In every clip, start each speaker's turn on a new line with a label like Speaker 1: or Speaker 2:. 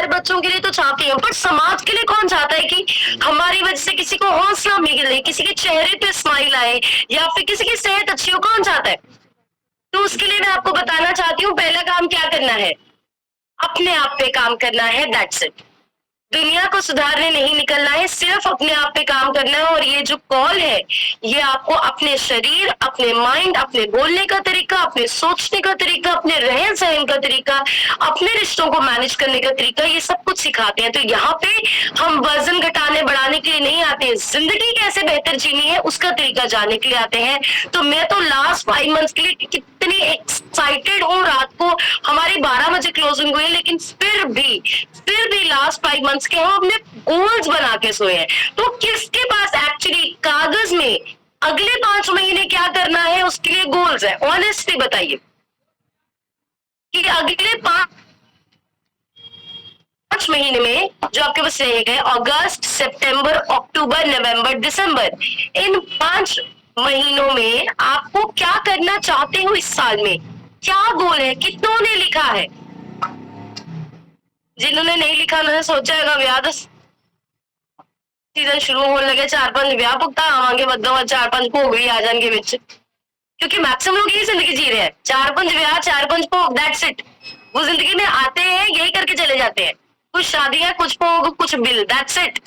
Speaker 1: खैर बच्चों के लिए तो चाहती हूँ, पर समाज के लिए कौन चाहता है कि हमारी वजह से किसी को हौसला मिले, किसी के चेहरे पे स्माइल आए, या फिर किसी की सेहत अच्छी हो? कौन चाहता है? तो उसके लिए मैं आपको बताना चाहती हूँ, पहला काम क्या करना है, अपने आप पे काम करना है, दैट्स इट। दुनिया को सुधारने नहीं निकलना है, सिर्फ अपने आप पे काम करना है। और ये जो कॉल है, ये आपको अपने शरीर, अपने माइंड, अपने बोलने का तरीका, अपने सोचने का तरीका, अपने रहन सहन का तरीका, अपने रिश्तों को मैनेज करने का तरीका, ये सब कुछ सिखाते हैं। तो यहाँ पे हम वजन घटाने बढ़ाने के लिए नहीं आते हैं, जिंदगी कैसे बेहतर जीनी है उसका तरीका जानने के लिए आते हैं। तो मैं तो लास्ट 5 मंथ्स के लिए कितनी एक्साइटेड हूँ। रात को हमारी 12 बजे क्लोजिंग हुई, लेकिन फिर भी लास्ट 5 मंथ्स के हम अपने गोल्स बना के सोए हैं। तो किसके पास एक्चुअली कागज में अगले 5 महीने क्या करना है उसके लिए गोल्स है? ऑनेस्टली बताइए कि अगले 5 महीने में जो आपके पास रह गए, अगस्त, सितंबर, अक्टूबर, नवंबर, दिसंबर, इन 5 महीनों में आपको क्या करना चाहते हो? इस साल में क्या गोल है? कितनों ने लिखा है? जिन्होंने नहीं लिखा उन्होंने सोचा है व्याह सीजन शुरू होने लगे, 4-5 व्याह भुगता आवांगे, बदो 4-5 भोग भी आ जाएंगे विच, क्योंकि मैक्सिमम लोग यही जिंदगी जी रहे हैं, 4-5 व्याह, 4-5 भोग, दैट्स इट। वो जिंदगी में आते हैं, यही करके चले जाते हैं, कुछ शादियां, कुछ भोग, कुछ बिल, दैट्स इट।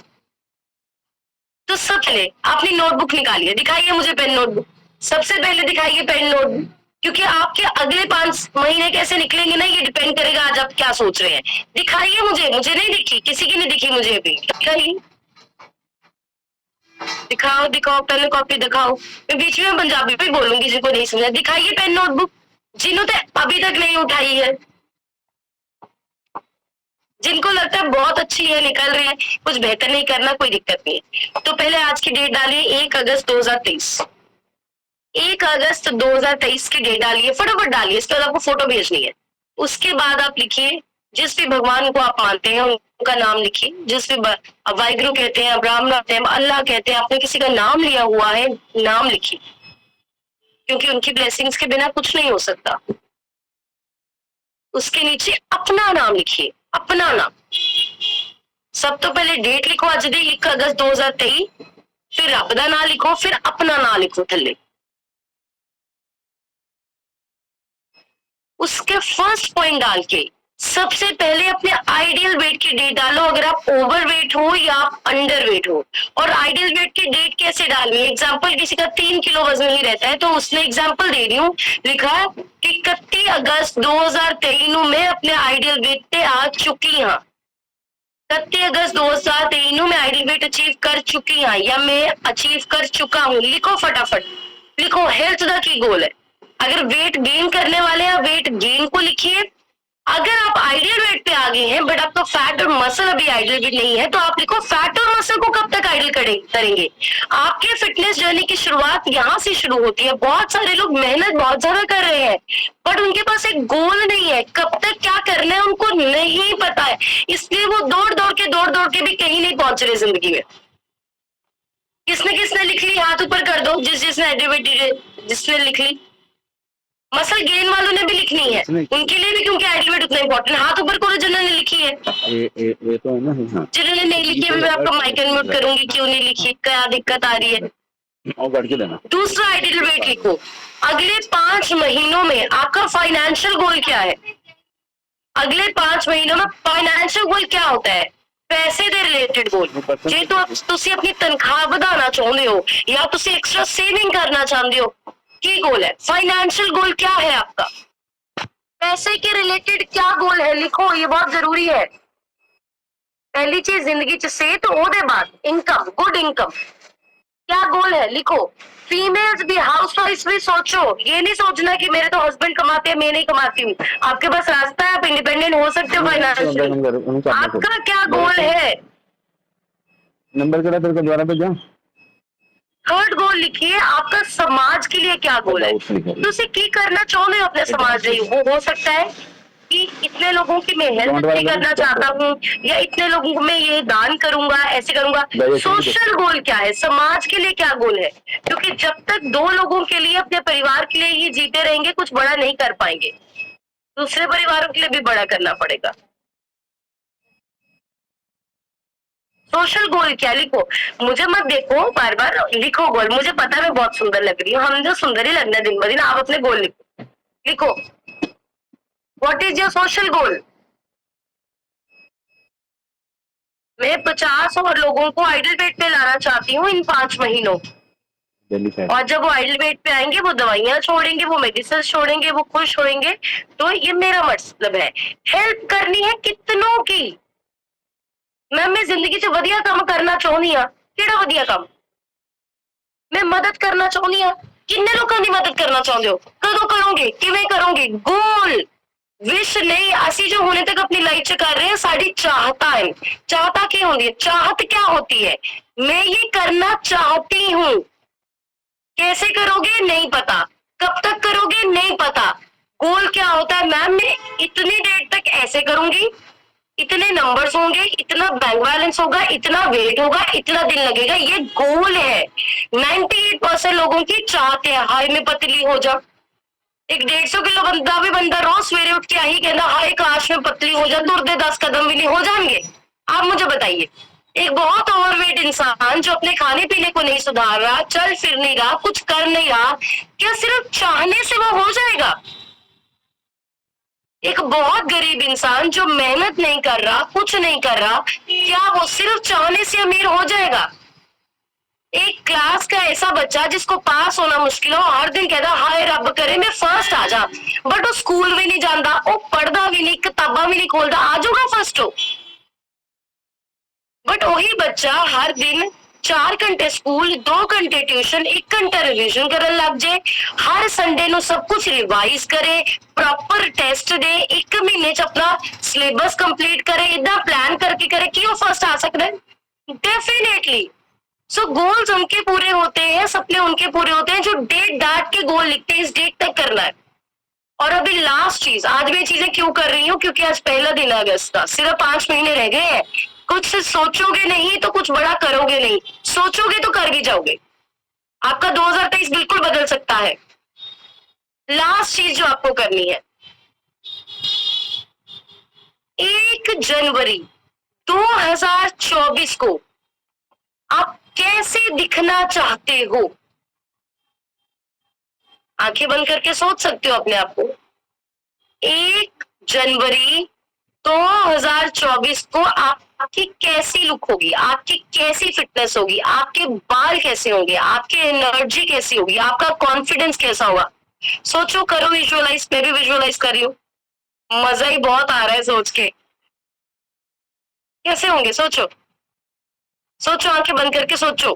Speaker 1: तो सब पहले अपनी नोटबुक निकालिए, दिखाइए मुझे पेन नोटबुक, सबसे पहले दिखाइए पेन नोटबुक, क्योंकि आपके अगले 5 महीने कैसे निकलेंगे ना, ये डिपेंड करेगा आज आप क्या सोच रहे हैं। दिखाइए मुझे नहीं दिखी, किसी की नहीं दिखी मुझे अभी, दिखाइए, दिखाओ पेन कॉपी दिखाओ। मैं बीच में पंजाबी भी बोलूंगी जिनको नहीं समझा। दिखाइए पेन नोटबुक, जिन्होंने अभी तक नहीं उठाई है, जिनको लगता है बहुत अच्छी है, निकल रही है, कुछ बेहतर नहीं करना, कोई दिक्कत नहीं है। तो पहले आज की डेट डालिए, 1 अगस्त 2023, 1 अगस्त 2023 की डेट डालिए, फटाफट डालिए, इसके बाद आपको फोटो भेजनी है। उसके बाद आप लिखिए जिस भी भगवान को आप मानते हैं उनका नाम लिखिए, जिस भी वाहिगुरु कहते हैं, अब्राहम कहते हैं, अल्लाह कहते हैं, आपने किसी का नाम लिया हुआ है, नाम लिखिए, क्योंकि उनकी ब्लेसिंग्स के बिना कुछ नहीं हो सकता। उसके नीचे अपना नाम लिखिए, अपना नाम। सब तो पहले डेट लिखो, अज दी 1 अगस्त 2023, फिर रब दा नाम लिखो, फिर अपना नाम लिखो थल्ले। उसके फर्स्ट पॉइंट डाल के सबसे पहले अपने आइडियल वेट की डेट डालो, अगर आप ओवर वेट हो या आप अंडर वेट हो। और आइडियल वेट की डेट कैसे डालनी है? एग्जाम्पल, किसी का 3 किलो वजन ही रहता है, तो उसने एग्जाम्पल दे रही हूँ, लिखा है कि 31 अगस्त 2023 में अपने आइडियल वेट पे आ चुकी हाँ, 31 अगस्त 2023 में आइडियल वेट अचीव कर चुकी हाँ, या मैं अचीव कर चुका हूँ। लिखो फटाफट, लिखो। हेल्थ का की गोल है? अगर वेट गेन करने वाले हैं, वेट गेन को लिखिए। अगर आप आइडियल वेट पे आ गए हैं बट आपका फैट और मसल अभी आइडियल वेट नहीं है, तो आप लिखो फैट और मसल को कब तक आइडियल करेंगे। आपके फिटनेस जर्नी की शुरुआत यहाँ से शुरू होती है। बहुत सारे लोग मेहनत बहुत ज्यादा कर रहे हैं बट उनके पास एक गोल नहीं है, कब तक क्या करना है उनको नहीं पता है, इसलिए वो दौड़ के भी कहीं नहीं पहुंच रहे जिंदगी में। किसने लिख ली? हाथ ऊपर कर दो, जिसने लिख ली। मसल गेन वालों ने भी लिखनी है, उनके लिए भी, क्योंकि आइडियल वेट उतना इंपॉर्टेंट। हाथ ऊपर करो जिन्होंने लिखी है।
Speaker 2: ये तो है ना। हाँ।
Speaker 1: जिन्होंने नहीं लिखी है मैं आपका माइक अनम्यूट करूंगी, क्यों नहीं लिखी, क्या दिक्कत आ रही है?
Speaker 2: और करके देना।
Speaker 1: दूसरा आइडियल वेट लिखो। अगले 5 महीनों में आपका फाइनेंशियल गोल क्या है? अगले 5 महीनों में फाइनेंशियल गोल क्या होता है? पैसे दे रिलेटेड गोल। जे तो तुसी अपनी तनख्वाह बढ़ाना चाहते हो या तुसी एक्स्ट्रा सेविंग करना चाहते हो, की गोल है? फाइनेंशियल गोल क्या है आपका? पैसे के रिलेटेड क्या गोल है? लिखो, ये बहुत जरूरी है। पहली चीज जिंदगी च सेहत, ओदे बाद इनकम, गुड इनकम। क्या गोल है? लिखो। फीमेल्स भी, हाउस वाइफ भी सोचो, ये नहीं सोचना कि मेरे तो हस्बैंड कमाते हैं मैं नहीं कमाती हूँ। आपके पास रास्ता है, आप इंडिपेंडेंट हो सकते हो फाइनेंशियल। आपका क्या गोल है?
Speaker 2: नंबर करा तेरे को द्वारा पे जा।
Speaker 1: थर्ड गोल लिखिए, आपका समाज के लिए क्या गोल है? तो उसे की करना चाहते हो अपने समाज में? वो हो सकता है कि इतने लोगों की मैं हेल्प नहीं करना चाहता हूँ, या इतने लोगों को मैं ये दान करूंगा, ऐसे करूंगा। सोशल गोल क्या है? समाज के लिए क्या गोल है? क्योंकि जब तक 2 लोगों के लिए, अपने परिवार के लिए ये जीते रहेंगे, कुछ बड़ा नहीं कर पाएंगे, दूसरे परिवारों के लिए भी बड़ा करना पड़ेगा। सोशल गोल क्या, लिखो। मुझे मत देखो बार बार, लिखो गोल। मुझे पता है मैं बहुत सुंदर लग रही हूँ, हम जो सुंदर ही लगना है दिन ब दिन। आप अपने गोल लिखो, लिखो। What is your social goal? मैं 50 और लोगों को आइडल वेट पे लाना चाहती हूँ इन 5 महीनों।
Speaker 2: दिल्ली से
Speaker 1: और जब वो आइडल वेट पे आएंगे, वो दवाइयां छोड़ेंगे, वो मेडिसिन छोड़ेंगे, वो खुश होंगे। तो ये मेरा मतलब है। हेल्प करनी है कितनों की। मैं जिंदगी च वधिया काम करना चाहनी हाँ। केड़ा वधिया काम? मैं मदद करना चाहनी हाँ। किन्ने लोगों की मदद करना चाहते हो? कदों करोगे? किवें करोगे? गोल विश नहीं। असी जो होने तक अपनी लाइफ च कर रहे हैं, साड़ी चाहता है। चाहता क्या होती है? चाहत क्या होती है? मैं ये करना चाहती हूँ। कैसे करोगे? नहीं पता। कब तक करोगे? नहीं पता। गोल क्या होता है? मैम मैं इतनी डेट तक ऐसे करूंगी, इतने नंबर्स होंगे, इतना बैंक बैलेंस होगा, इतना वेट होगा, इतना दिन लगेगा। ये गोल है। 98% लोगों की चाहते हैं, हाय मैं पतली हो जा। एक 150 किलो बंदा भी बंदा रोज सवेरे उठ के यही कहना, हाय काश में पतली हो जा, दुर्दे 10 कदम भी नहीं हो जाएंगे। आप मुझे बताइए, एक बहुत ओवरवेट इंसान जो अपने खाने पीने को नहीं सुधार रहा, चल फिर नहीं रहा, कुछ कर नहीं रहा, क्या सिर्फ चाहने से वो हो जाएगा? एक बहुत गरीब इंसान जो मेहनत नहीं कर रहा, कुछ नहीं कर रहा, क्या वो सिर्फ चाहने से अमीर हो जाएगा? एक क्लास का ऐसा बच्चा जिसको पास होना मुश्किल हो, हर दिन कहता हाय रब करे मैं फर्स्ट आ जा, बट वो स्कूल भी नहीं जाता, वो पढ़ता भी नहीं, किताबा भी नहीं खोलता, आ जाऊगा फर्स्ट हो। बट वही बच्चा हर दिन 4 घंटे स्कूल, 2 घंटे ट्यूशन, 1 घंटा रिविजन करन लग जाए, हर संडे नु सब कुछ रिवाइज करे, प्रॉपर टेस्ट दे, 1 महीने च अपना सिलेबस कंप्लीट करे, इतना प्लान करके करे कि वो फर्स्ट आ सकता है? डेफिनेटली। सो गोल्स उनके पूरे होते हैं, सपने उनके पूरे होते हैं जो डेट डाट के गोल लिखते हैं, इस डेट तक करना है। और अभी लास्ट चीज, आज मैं चीजें क्यों कर रही हूँ? क्योंकि आज पहला दिन है अगस्त का, सिर्फ 5 महीने रह गए हैं। कुछ सोचोगे नहीं तो कुछ बड़ा करोगे नहीं, सोचोगे तो कर भी जाओगे। आपका 2023 बिल्कुल बदल सकता है। लास्ट चीज जो आपको करनी है, 1 जनवरी 2024 को आप कैसे दिखना चाहते हो? आंखें बंद करके सोच सकते हो अपने आप को। 1 जनवरी 2024 को आपकी कैसी लुक होगी, आपकी कैसी फिटनेस होगी, आपके बाल कैसे होंगे, आपकी एनर्जी कैसी होगी, आपका कॉन्फिडेंस कैसा होगा? सोचो, करो विजुअलाइज। मैं भी विजुअलाइज कर रही हूँ, मजा ही बहुत आ रहा है सोच के। कैसे होंगे? सोचो, सोचो, आंखें बंद करके सोचो।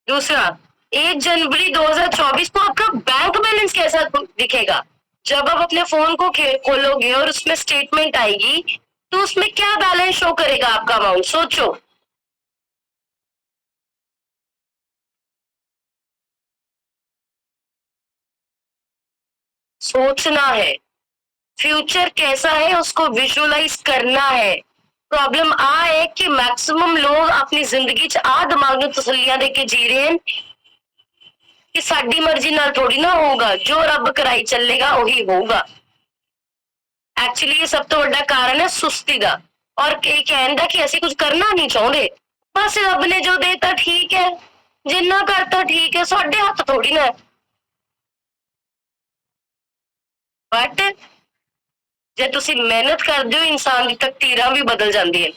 Speaker 1: दूसरा, 1 जनवरी 2024 को आपका बैंक बैलेंस कैसा दिखेगा? जब आप अपने फोन को खोलोगे और उसमें स्टेटमेंट आएगी, तो उसमें क्या बैलेंस शो करेगा आपका अमाउंट? सोचो। सोचना है, फ्यूचर कैसा है उसको विजुअलाइज करना है। प्रॉब्लम आ है कि मैक्सिमम लोग अपनी जिंदगी च आ दिमाग में तसल्लियां देके जी रहे हैं कि साडी मर्जी नाल थोड़ी ना होगा, जो रब कराई चलेगा वही होगा। एक्चुअली ये सब तो बड़ा कारण है सुस्ती का, और कहने का कि असि कुछ करना नहीं चाहते, बस रब ने जो देता ठीक है, जिन्ना करता ठीक है, साडे हाथ थोड़ी ना। बट जे तुसी मेहनत करते हो, इंसान की तकदीरां भी बदल जाती है।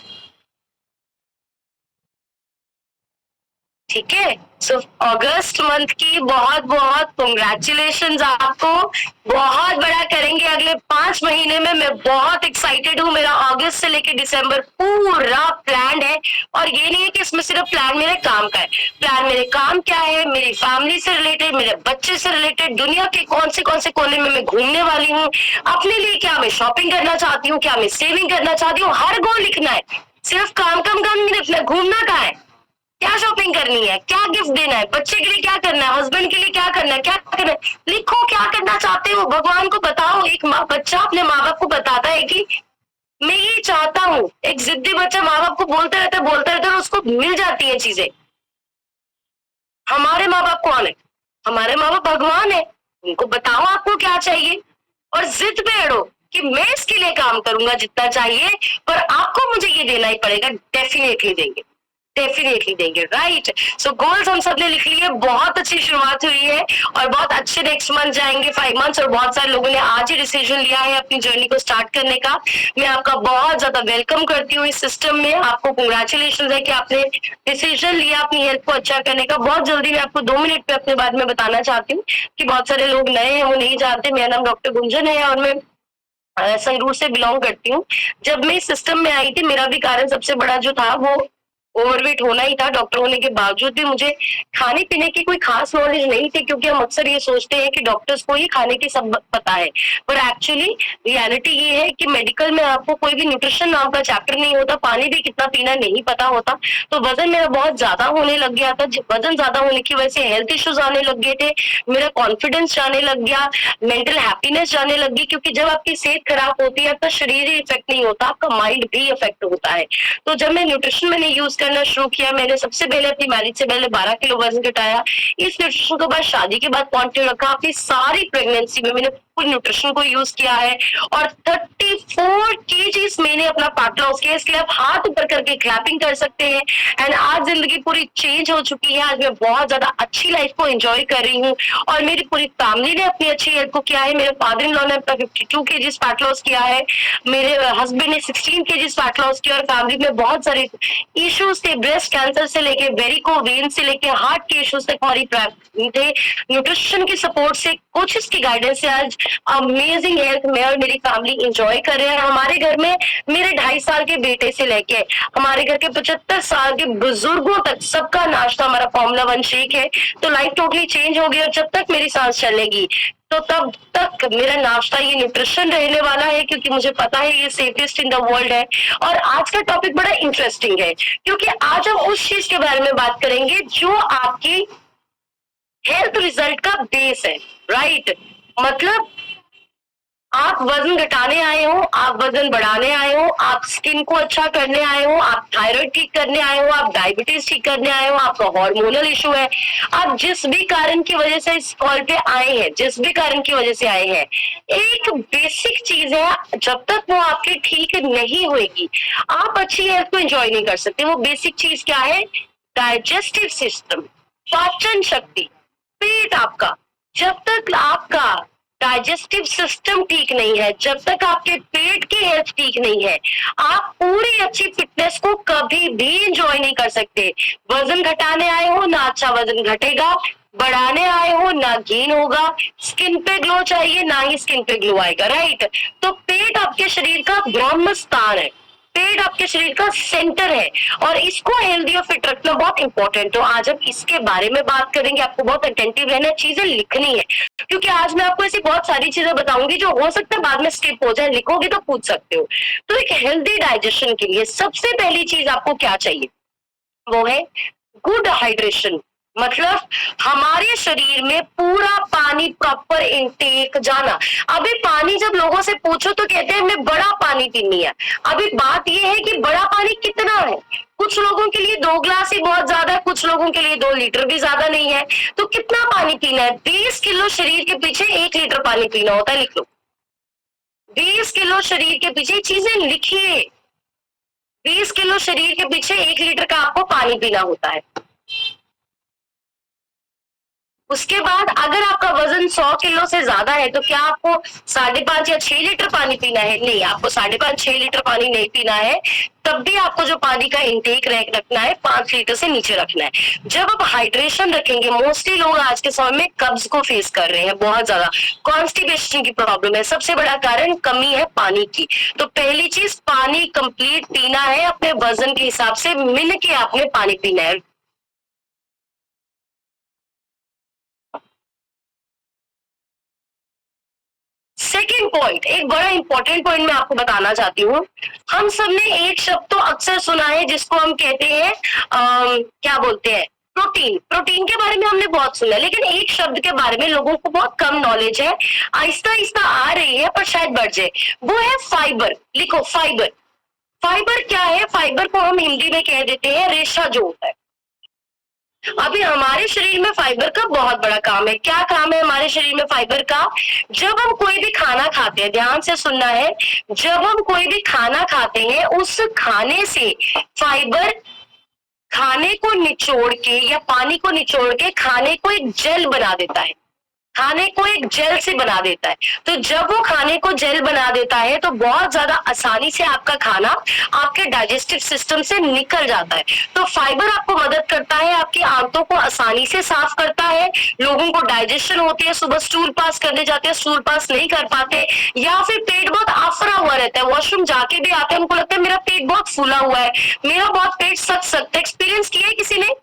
Speaker 1: ठीक है। सो अगस्त मंथ की बहुत बहुत कंग्रेचुलेशन आपको, बहुत बड़ा करेंगे अगले 5 महीने में। मैं बहुत एक्साइटेड हूँ। मेरा अगस्त से लेके दिसंबर पूरा प्लान है, और ये नहीं है कि इसमें सिर्फ प्लान मेरे काम का है। प्लान मेरे काम क्या है, मेरी फैमिली से रिलेटेड, मेरे बच्चे से रिलेटेड, दुनिया के कौन से कोने में मैं घूमने वाली हूँ, अपने लिए क्या मैं शॉपिंग करना चाहती हूँ, क्या मैं सेविंग करना चाहती हूँ, हर गोल लिखना है। सिर्फ काम नहीं लिखना। घूमना कहाँ है, क्या शॉपिंग करनी है, क्या गिफ्ट देना है, बच्चे के लिए क्या करना है, हस्बैंड के लिए क्या करना है, क्या करना है, लिखो क्या करना चाहते हो, भगवान को बताओ। एक बच्चा अपने माँ बाप को बताता है कि मैं ये चाहता हूँ। एक जिद्दी बच्चा माँ बाप को बोलता रहता है, और उसको मिल जाती है चीजें। हमारे माँ बाप कौन है? हमारे माँ बाप भगवान है। उनको बताओ आपको क्या चाहिए, और जिद पे अड़ो। कि मैं इसके लिए काम करूंगा जितना चाहिए, पर आपको मुझे ये देना ही पड़ेगा, डेफिनेटली देंगे, डेफिनेटली देंगे, राइट। सो गोल्स हम सबने लिख लिए, बहुत अच्छी शुरुआत हुई है और बहुत अच्छे नेक्स्ट मंथ जाएंगे, 5 मंथ्स, और बहुत सारे लोगों ने आज ही डिसीजन लिया है अपनी जर्नी को स्टार्ट करने का। मैं आपका बहुत ज्यादा वेलकम करती हूँ इस सिस्टम में, आपको कंग्रेचुलेशन है कि आपने डिसीजन लिया अपनी हेल्थ को अच्छा करने का। बहुत जल्दी मैं आपको 2 मिनट पे अपने बारे में बताना चाहती हूँ कि बहुत सारे लोग नए हैं, वो नहीं जानते। मेरा नाम डॉक्टर गुंजन है और मैं संगरूर से बिलोंग करती हूँ। जब मैं इस सिस्टम में आई थी, मेरा भी कारण सबसे बड़ा जो था वो ओवरवेट होना ही था। डॉक्टर होने के बावजूद भी मुझे खाने पीने की कोई खास नॉलेज नहीं थी, क्योंकि हम अक्सर ये सोचते हैं कि डॉक्टर्स को ही खाने की सब पता है, पर एक्चुअली रियलिटी ये है कि मेडिकल में आपको कोई भी न्यूट्रिशन नाम का चैप्टर नहीं होता, पानी भी कितना पीना नहीं पता होता। तो वजन मेरा बहुत ज्यादा होने लग गया था। वजन ज्यादा होने की वजह से हेल्थ इश्यूज आने लग गए थे, मेरा कॉन्फिडेंस जाने लग गया, मेंटल हैप्पीनेस जाने लगी, क्योंकि जब आपकी सेहत खराब होती है आपका शरीर ही इफेक्ट नहीं होता, आपका माइंड भी इफेक्ट होता है। तो जब मैं न्यूट्रिशन मैंने यूज करना शुरू किया, मैंने सबसे पहले अपनी मैरिज से पहले 12 किलो वजन घटाया। इस न्यूट्रिशन के बाद शादी के बाद कंटिन्यू रखा। अपनी सारी प्रेगनेंसी में मैंने फुल न्यूट्रिशन को यूज किया है और 34 केजीज मैंने अपना फैट लॉस किया। इसके लिए आप हाथ ऊपर करके क्लैपिंग कर सकते हैं। एंड आज जिंदगी पूरी चेंज हो चुकी है। आज मैं बहुत ज्यादा अच्छी लाइफ को एंजॉय कर रही हूँ और मेरी पूरी फैमिली ने अपनी अच्छी हेल्थ को किया है। मेरे फादर इन लॉ ने अपना 52 केजीज फैट लॉस किया है, मेरे हस्बैंड ने 16 केजीज फैट लॉस किया और फैमिली में बहुत सारे इश्यूज थे, ब्रेस्ट कैंसर से लेके वेरिकोवेन से लेके हार्ट के इश्यूज तक हमारी थे। न्यूट्रिशन की सपोर्ट से, कोचेस की गाइडेंस से आज अमेजिंग हेल्थ मैं और मेरी फैमिली एंजॉय कर रहे हैं। हमारे घर में मेरे 2.5 साल के बेटे से लेके हमारे घर के 75 साल के बुजुर्गों तक सबका नाश्ता हमारा फॉर्मूला 1 शेक है। तो लाइफ टोटली चेंज हो गई और जब तक मेरी सांस चलेगी तो तब तक मेरा नाश्ता ये न्यूट्रिशन रहने वाला है, क्योंकि मुझे पता है ये सेफेस्ट इन द वर्ल्ड है। और आज का टॉपिक बड़ा इंटरेस्टिंग है, क्योंकि आज हम उस चीज के बारे में बात करेंगे जो आपकी हेल्थ रिजल्ट का बेस है, राइट। मतलब आप वजन घटाने आए हो, आप वजन बढ़ाने आए हो, आप स्किन को अच्छा करने आए हो, आप थायराइड ठीक करने आए हो, आप डायबिटीज ठीक करने आए हो, आपका हार्मोनल इशू है, आप जिस भी कारण की वजह से इस कॉल पे आए हैं, जिस भी कारण की वजह से आए हैं, एक बेसिक चीज है, जब तक वो आपकी ठीक नहीं होगी आप अच्छी हेल्थ को एंजॉय नहीं कर सकते। वो बेसिक चीज क्या है? डाइजेस्टिव सिस्टम, पाचन शक्ति, पेट आपका। जब तक आपका डाइजेस्टिव सिस्टम ठीक नहीं है, जब तक आपके पेट की हेल्थ ठीक नहीं है, आप पूरी अच्छी फिटनेस को कभी भी एंजॉय नहीं कर सकते। वजन घटाने आए हो ना अच्छा वजन घटेगा, बढ़ाने आए हो ना गेन होगा, स्किन पे ग्लो चाहिए ना ही स्किन पे ग्लो आएगा, राइट। तो पेट आपके शरीर का ब्रह्म स्थान है, पेट आपके शरीर का सेंटर है और इसको हेल्दी और फिट रखना बहुत इंपॉर्टेंट। तो आज हम इसके बारे में बात करेंगे। आपको बहुत अटेंटिव रहना है, चीजें लिखनी है, क्योंकि आज मैं आपको ऐसी बहुत सारी चीजें बताऊंगी जो हो सकता है बाद में स्किप हो जाए, लिखोगे तो पूछ सकते हो। तो एक हेल्दी डाइजेशन के लिए सबसे पहली चीज आपको क्या चाहिए? वो है गुड हाइड्रेशन। मतलब हमारे शरीर में पूरा पानी प्रॉपर इनटेक जाना। अभी पानी जब लोगों से पूछो तो कहते हैं हमें बड़ा पानी पीनी है। अभी बात यह है कि बड़ा पानी कितना है? कुछ लोगों के लिए 2 गिलास ही बहुत ज्यादा है, कुछ लोगों के लिए 2 लीटर भी ज्यादा नहीं है। तो कितना पानी पीना है? 20 किलो शरीर के पीछे 1 लीटर पानी पीना होता है। लिख लो, 20 किलो शरीर के पीछे, चीजें लिखिए, 20 किलो शरीर के पीछे 1 लीटर का आपको पानी पीना होता है। उसके बाद अगर आपका वजन 100 किलो से ज्यादा है तो क्या आपको 5.5 या 6 लीटर पानी पीना है? नहीं, आपको 5.5-6 लीटर पानी नहीं पीना है। तब भी आपको जो पानी का इंटेक रखना है 5 लीटर से नीचे रखना है। जब आप हाइड्रेशन रखेंगे, मोस्टली लोग आज के समय में कब्ज को फेस कर रहे हैं, बहुत ज्यादा कॉन्स्टिपेशन की प्रॉब्लम है। सबसे बड़ा कारण कमी है पानी की। तो पहली चीज पानी कंप्लीट पीना है, अपने वजन के हिसाब से मिल के आपने पानी पीना है। सेकेंड पॉइंट, एक बड़ा इंपॉर्टेंट पॉइंट मैं आपको बताना चाहती हूँ। हम सबने एक शब्द तो अक्सर सुना है जिसको हम कहते हैं क्या बोलते हैं, प्रोटीन। प्रोटीन के बारे में हमने बहुत सुना है, लेकिन एक शब्द के बारे में लोगों को बहुत कम नॉलेज है, आहिस्ता आहिस्ता आ रही है पर शायद बढ़ जाए। वो है फाइबर। लिखो, फाइबर। फाइबर क्या है? फाइबर को हम हिंदी में कह देते हैं रेशा जो होता है। अभी हमारे शरीर में फाइबर का बहुत बड़ा काम है। क्या काम है हमारे शरीर में फाइबर का? जब हम कोई भी खाना खाते हैं, ध्यान से सुनना है, जब हम कोई भी खाना खाते हैं उस खाने से फाइबर खाने को निचोड़ के या पानी को निचोड़ के खाने को एक जेल बना देता है, खाने को एक जेल से बना देता है। तो जब वो खाने को जेल बना देता है तो बहुत ज्यादा आसानी से आपका खाना आपके डाइजेस्टिव सिस्टम से निकल जाता है। तो फाइबर आपको मदद करता है, आपकी आंतों को आसानी से साफ करता है। लोगों को डाइजेशन होती है, सुबह स्टूल पास करने जाते हैं, स्टूल पास नहीं कर पाते, या फिर पेट बहुत आफरा हुआ रहता है, वॉशरूम जाके भी आते हैं, उनको लगता है मेरा पेट बहुत फूला हुआ है, मेरा बहुत पेट सख्त सख्त है। एक्सपीरियंस किया है किसी ने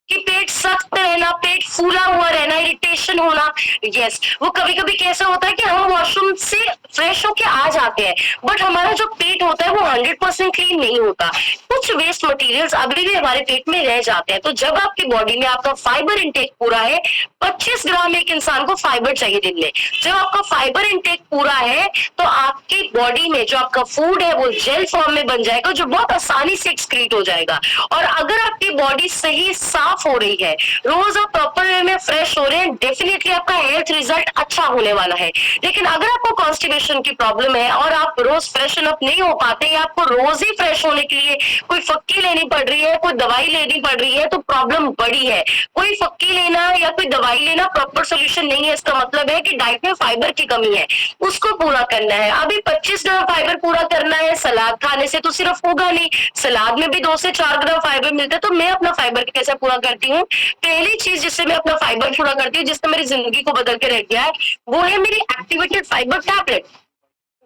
Speaker 1: कि पेट सख्त रहना, पेट फूला हुआ रहना, इरिटेशन होना? यस, वो कभी कभी कैसा होता है कि हम वॉशरूम से फ्रेश होके आ जाते हैं बट हमारा जो पेट होता है वो 100% क्लीन नहीं होता, कुछ वेस्ट मटेरियल्स अभी भी हमारे पेट में रह जाते हैं। तो जब आपकी बॉडी में आपका फाइबर इंटेक पूरा है, 25 ग्राम एक इंसान को फाइबर चाहिए दिन में, जब आपका फाइबर इंटेक पूरा है तो आपकी बॉडी में जो आपका फूड है वो जेल फॉर्म में बन जाएगा, जो बहुत आसानी से एक्सक्रीट हो जाएगा। और अगर आपकी बॉडी सही साफ हो रही है, रोज आप प्रॉपर वे में फ्रेश हो रहे हैं, डेफिनेटली आपका हेल्थ रिजल्ट अच्छा होने वाला है। लेकिन अगर आपको कॉन्स्टिपेशन की प्रॉब्लम है और आप रोज फ्रेशन अप नहीं हो पाते, या आपको रोज ही फ्रेश होने के लिए कोई फक्की लेनी पड़ रही है, कोई दवाई लेनी पड़ रही है, तो प्रॉब्लम बड़ी है। कोई फक्की लेना या कोई दवाई लेना प्रॉपर सोल्यूशन नहीं है। इसका मतलब है कि डाइट में फाइबर की कमी है, उसको पूरा करना है। अभी 25 ग्राम फाइबर पूरा करना है, सलाद खाने से तो सिर्फ होगा नहीं, सलाद में भी 2 से 4 ग्राम फाइबर मिलता है। तो मैं अपना फाइबर कैसे पूरा करती हूँ? पहली चीज जिससे मैं अपना फाइबर पूरा करती हूँ, जिसने मेरी जिंदगी को बदल के रख दिया है, वो है मेरी एक्टिवेटेड फाइबर टैबलेट।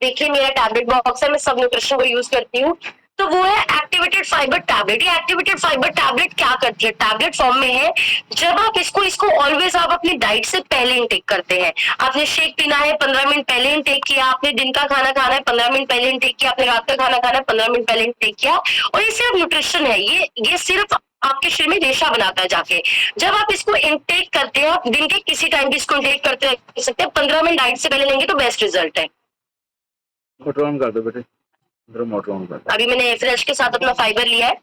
Speaker 1: देखिए मेरा टैबलेट बॉक्स है, मैं सब न्यूट्रिशन को यूज करती हूँ, तो वो है एक्टिवेटेड फाइबर टैबलेट। ये एक्टिवेटेड फाइबर टैबलेट क्या करती है? टैबलेट फॉर्म में है। जब आप इसको ऑलवेज आप अपनी डाइट से पहले इनटेक करते हैं, आपने शेक पीना है 15 मिनट पहले इनटेक किया, आपने दिन का खाना खाना है 15 मिनट पहले इनटेक किया, आपने रात का खाना खाना है 15 मिनट पहले इनटेक किया। और ये सिर्फ न्यूट्रिशन है, ये सिर्फ आपके शरीर में रेशा बनाता है जाके। जब आप इसको इनटेक करते हैं, आप दिन के किसी टाइम भी इसको इनटेक करते रह सकते हैं, 15 मिनट डाइट से पहले लेंगे तो बेस्ट रिजल्ट है।
Speaker 2: मोटर ऑन कर दो बेटे, इधर मोटर ऑन कर दो।
Speaker 1: अभी मैंने फ्रेश के साथ अपना फाइबर लिया है,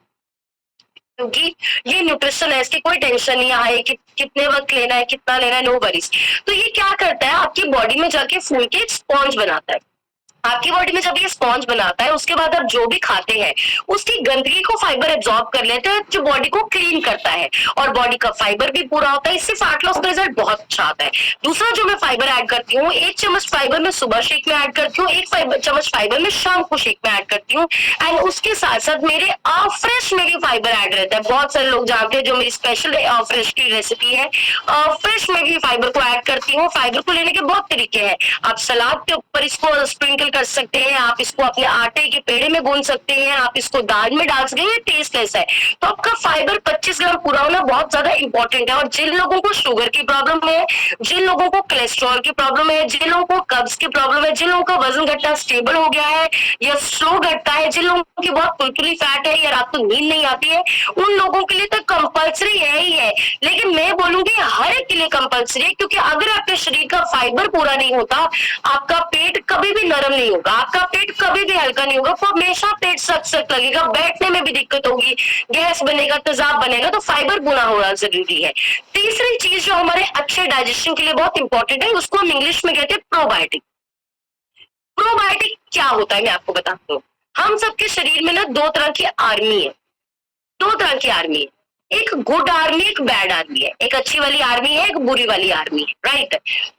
Speaker 1: क्योंकि ये न्यूट्रिशन है, इसकी कोई टेंशन नहीं है कि कितने वक्त लेना है, कितना लेना है, नो वरीज। तो ये क्या करता है, आपकी बॉडी में जाके फूल के एक स्पॉन्ज बनाता है। आपकी बॉडी में जब ये स्पॉन्ज बनाता है, उसके बाद आप जो भी खाते हैं उसकी गंदगी को फाइबर एब्जॉर्ब कर लेते हैं, जो बॉडी को क्लीन करता है, और बॉडी का फाइबर भी पूरा होता है। इससे फैट लॉस का रिजल्ट बहुत अच्छा आता है। दूसरा जो मैं फाइबर ऐड करती हूँ, 1 चम्मच फाइबर मैं सुबह शेक में ऐड करती हूँ, 1 चम्मच फाइबर मैं शाम को शेक में ऐड करती हूँ। एंड उसके साथ साथ मेरे फ्रेश में भी फाइबर ऐड रहता है। बहुत सारे लोग जानते हैं जो मेरी स्पेशल फ्रेश की रेसिपी है, फ्रेश में भी फाइबर को ऐड करती हूँ। फाइबर को लेने के बहुत तरीके हैं, आप सलाद के ऊपर इसको स्प्रिंकल कर सकते हैं, आप इसको अपने आटे के पेड़े में गूंद सकते हैं, आप इसको दाल में डाल सकते हैं, टेस्टलेस है। तो आपका फाइबर 25 ग्राम पूरा होना बहुत ज्यादा इंपॉर्टेंट है। और जिन लोगों को शुगर की प्रॉब्लम है, जिन लोगों को कोलेस्ट्रॉल की प्रॉब्लम है, जिन लोगों को कब्ज की प्रॉब्लम है, जिन लोगों का वजन घटना स्टेबल हो गया है या स्लो घटता है, जिन लोगों की बहुत कुलकुली फैट है या रात को नींद नहीं आती है, उन लोगों के लिए तो कंपल्सरी है ही है। लेकिन मैं बोलूंगी हर एक के लिए कंपल्सरी है, क्योंकि अगर आपके शरीर का फाइबर पूरा नहीं होता, आपका पेट कभी भी नरम नहीं होगा, आपका पेट कभी भी हल्का नहीं होगा, हमेशा पेट सख्त सख्त लगेगा, बैठने में भी दिक्कत होगी, गैस बनेगा, तेजाब बनेगा। तो फाइबर पूरा होना जरूरी है। तीसरी चीज जो हमारे अच्छे डाइजेशन के लिए बहुत इंपॉर्टेंट है, उसको हम इंग्लिश में कहते हैं प्रोबायोटिक। प्रोबायोटिक क्या होता है मैं आपको बताती हूँ। हम सबके शरीर में ना 2 तरह की आर्मी है, 2 तरह की आर्मी है, एक गुड आर्मी, एक बैड आर्मी है, एक अच्छी वाली आर्मी है, एक बुरी वाली आर्मी है, राइट।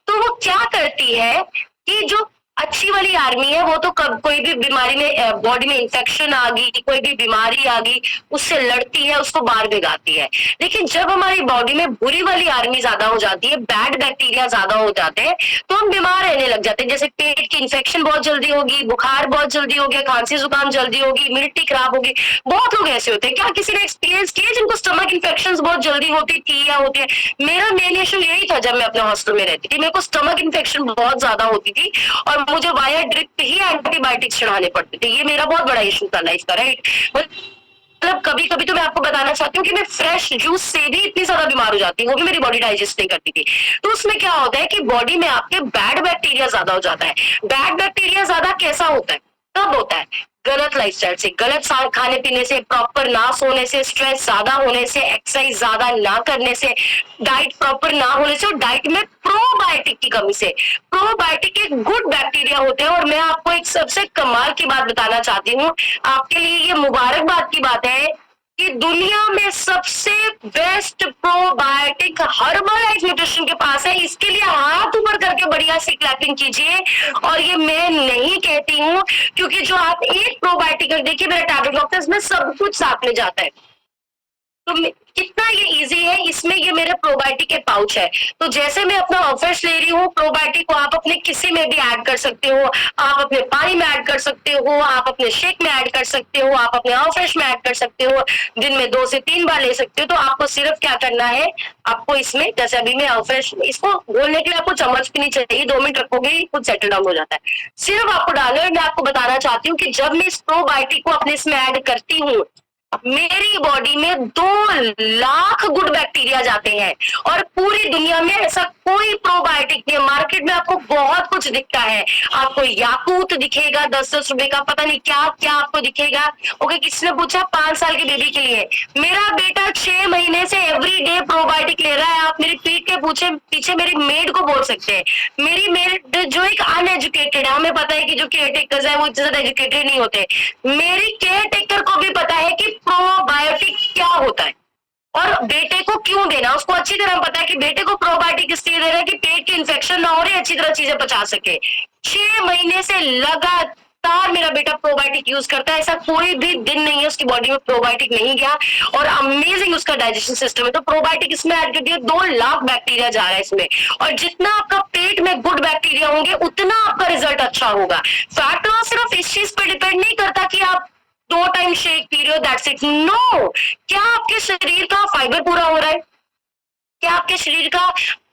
Speaker 1: तो वो क्या करती है कि जो अच्छी वाली आर्मी है वो तो कब कोई भी बीमारी में, बॉडी में इंफेक्शन आ गई, कोई भी बीमारी आ गई, उससे लड़ती है, उसको बाहर भिगाती है। लेकिन जब हमारी बॉडी में बुरी वाली आर्मी ज्यादा हो जाती है, बैड बैक्टीरिया ज्यादा हो जाते हैं, तो हम बीमार रहने लग जाते हैं। जैसे पेट की इन्फेक्शन बहुत जल्दी होगी, बुखार बहुत जल्दी हो गया, खांसी जुकाम जल्दी होगी, इम्यूनिटी खराब होगी। बहुत लोग ऐसे होते हैं, क्या किसी ने एक्सपीरियंस किया जिनको स्टमक इन्फेक्शन बहुत जल्दी होती थी या होती है? मेरा मेन इशू यही था जब मैं अपने हॉस्टल में रहती थी, मेरे को स्टमक इन्फेक्शन बहुत ज्यादा होती थी और मुझे वाया ड्रिप ही एंटीबायोटिक्स चढ़ाने पड़ते थे। ये मेरा बहुत बड़ा इशू था लाइफ का, राइट। मतलब कभी कभी तो मैं आपको बताना चाहती हूँ कि मैं फ्रेश जूस से भी इतनी ज्यादा बीमार हो जाती हूँ, वो भी मेरी बॉडी डाइजेस्ट नहीं करती थी। तो उसमें क्या होता है कि बॉडी में आपके बैड बैक्टीरिया ज्यादा हो जाता है। बैड बैक्टीरिया ज्यादा कैसा होता है? कब होता है? गलत लाइफस्टाइल से, गलत खाने पीने से, प्रॉपर ना सोने से, स्ट्रेस ज्यादा होने से, एक्सरसाइज ज्यादा ना करने से, डाइट प्रॉपर ना होने से और डाइट में प्रोबायोटिक की कमी से। प्रोबायोटिक एक गुड बैक्टीरिया होते हैं और मैं आपको एक सबसे कमाल की बात बताना चाहती हूँ, आपके लिए ये मुबारकबाद की बात है कि दुनिया में सबसे best probiotic herbal life nutrition के पास है। इसके लिए हाथ ऊपर करके बढ़िया सी क्लैपिंग कीजिए। और ये मैं नहीं कहती हूँ, क्योंकि जो आप एक प्रोबायोटिक देखिए, मेरा टैबलेट बॉक्स है, इसमें सब कुछ साथ में जाता है। तो कितना ये इजी है, इसमें ये मेरे प्रोबायोटिक के पाउच है। तो जैसे मैं अपना ऑफर्स ले रही हूँ, प्रोबायोटिक को आप अपने किसी में भी ऐड कर सकते हो, आप अपने पानी में ऐड कर सकते हो, आप अपने शेक में ऐड कर सकते हो, आप अपने ऑफर्स में ऐड कर सकते हो, दिन में 2 से 3 बार ले सकते हो। तो आपको सिर्फ क्या करना है, आपको इसमें, जैसे अभी मैं ऑफर्स, इसको घोलने के लिए आपको चम्मच भी नहीं चाहिए, 2 मिनट रखोगे खुद सेटल डाउन हो जाता है। सिर्फ आपको डालो। मैं आपको बताना चाहती हूँ कि जब मैं इस प्रोबायोटिक को अपने इसमें ऐड करती हूँ, मेरी बॉडी में 2 लाख गुड बैक्टीरिया जाते हैं। और पूरी दुनिया में ऐसा कोई प्रोबायोटिक नहीं है। मार्केट में आपको बहुत कुछ दिखता है, आपको याकूत दिखेगा 10-10 रुपए का, पता नहीं क्या क्या आपको दिखेगा। ओके, किसने पूछा 5 साल की बेबी के लिए? मेरा बेटा 6 महीने से एवरी डे प्रोबायोटिक ले रहा है। आप मेरी पीठ के पीछे मेरी मेड को बोल सकते हैं। मेरी मेड जो एक अनएजुकेटेड है, हमें पता है कि जो केयर टेकर्स है वो इतने ज्यादा एजुकेटेड नहीं होते, मेरी केयर टेकर को भी पता है कि प्रोबायोटिक क्या होता है और बेटे को क्यों देना। उसको अच्छी तरह पता है कि बेटे को प्रोबायोटिक इसलिए दे रहा है कि पेट की इन्फेक्शन ना हो रही, अच्छी तरह चीजें पचा सके। 6 महीने से लगातार मेरा बेटा प्रोबायोटिक यूज करता है, ऐसा कोई भी दिन नहीं है उसकी बॉडी में प्रोबायोटिक नहीं गया, और अमेजिंग उसका डाइजेशन सिस्टम है। तो प्रोबायोटिक इसमें ऐड कर दिया, 2 लाख बैक्टीरिया जा रहा है इसमें, और जितना आपका पेट में गुड बैक्टीरिया होंगे उतना आपका रिजल्ट अच्छा होगा। फैट लॉस सिर्फ इस चीज पे डिपेंड नहीं करता कि आप 2 टाइम शेक पी रहे हो, दैट्स इट। नो, क्या आपके शरीर का फाइबर पूरा हो रहा है, क्या आपके शरीर का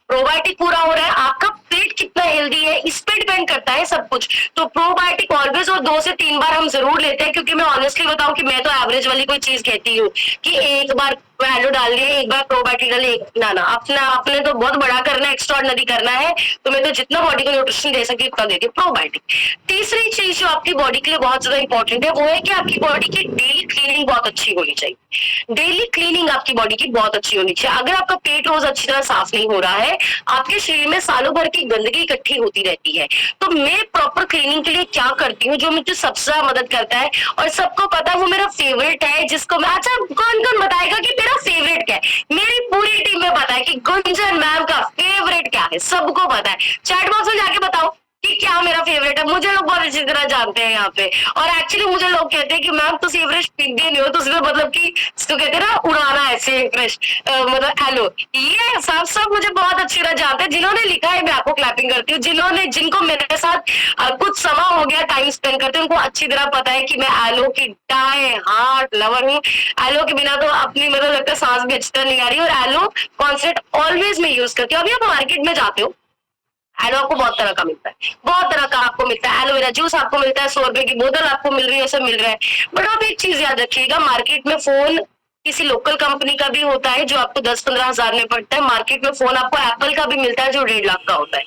Speaker 1: प्रोबायोटिक पूरा हो रहा है, आपका पेट कितना हेल्दी है, इस पे डिपेंड करता है सब कुछ। तो प्रोबायोटिक ऑलवेज और 2 से 3 बार हम जरूर लेते हैं, क्योंकि मैं ऑनेस्टली बताऊं कि मैं तो एवरेज वाली कोई चीज कहती हूँ कि एक बार वैल्यू डाल दिए, एक बार प्रोबायोटिक डाले, ना अपना आपने तो बहुत बड़ा करना है, एक्स्ट्राऑर्डिनरी करना है, तो मैं तो जितना बॉडी को न्यूट्रिशन दे सकती हूँ उतना देती हूँ प्रोबायोटिक। तीसरी चीज जो आपकी बॉडी के लिए बहुत ज्यादा इंपॉर्टेंट है वो है कि आपकी बॉडी की डेली क्लीनिंग बहुत अच्छी होनी चाहिए। डेली क्लीनिंग आपकी बॉडी की बहुत अच्छी होनी चाहिए। अगर आपका पेट रोज अच्छी तरह साफ नहीं हो रहा है, आपके शरीर में सालों भर की गंदगी इकट्ठी होती रहती है। तो मैं प्रॉपर क्लीनिंग के लिए क्या करती हूँ, जो मुझे सबसे ज्यादा मदद करता है और सबको पता है वो मेरा फेवरेट है, जिसको मैं, अच्छा कौन कौन बताएगा कि मेरा फेवरेट क्या है? मेरी पूरी टीम में पता है कि गुंजन मैम का फेवरेट क्या है, सबको पता है। चैट बॉक्स में जाके बताओ कि क्या मेरा फेवरेट है। मुझे लोग बहुत अच्छी तरह जानते हैं यहाँ पे, और एक्चुअली मुझे लोग कहते हैं कि मैम तुम एवरेस्ट पीते नहीं हो, तो उसमें मतलब कि इसको कहते हैं ना उड़ाना ऐसे एवरेस्ट, मतलब एलो, ये सब मुझे बहुत अच्छी तरह जानते हैं। जिन्होंने लिखा है मैं आपको क्लैपिंग करती हूँ, जिनको मेरे साथ कुछ समय हो गया टाइम स्पेंड करते हैं, उनको अच्छी तरह पता है कि मैं एलो की डाई हार्ट लवर हूँ। एलो के बिना तो अपनी मतलब लगता है सांस भी अच्छी तरह नहीं आ रही, और एलो कॉन्सेंट्रेट ऑलवेज मैं यूज करती हूँ। अभी आप मार्केट में जाते हो, एलो आपको बहुत तरह का मिलता है, बहुत तरह का आपको मिलता है। एलोवेरा जूस आपको मिलता है, 100 रुपए की बोतल आपको मिल रही है, सब मिल रहा है। बट आप एक चीज याद रखिएगा, मार्केट में फोन किसी लोकल कंपनी का भी होता है जो आपको 10-15 हजार में पड़ता है, मार्केट में फोन आपको एप्पल का भी मिलता है जो 1.5 लाख का होता है।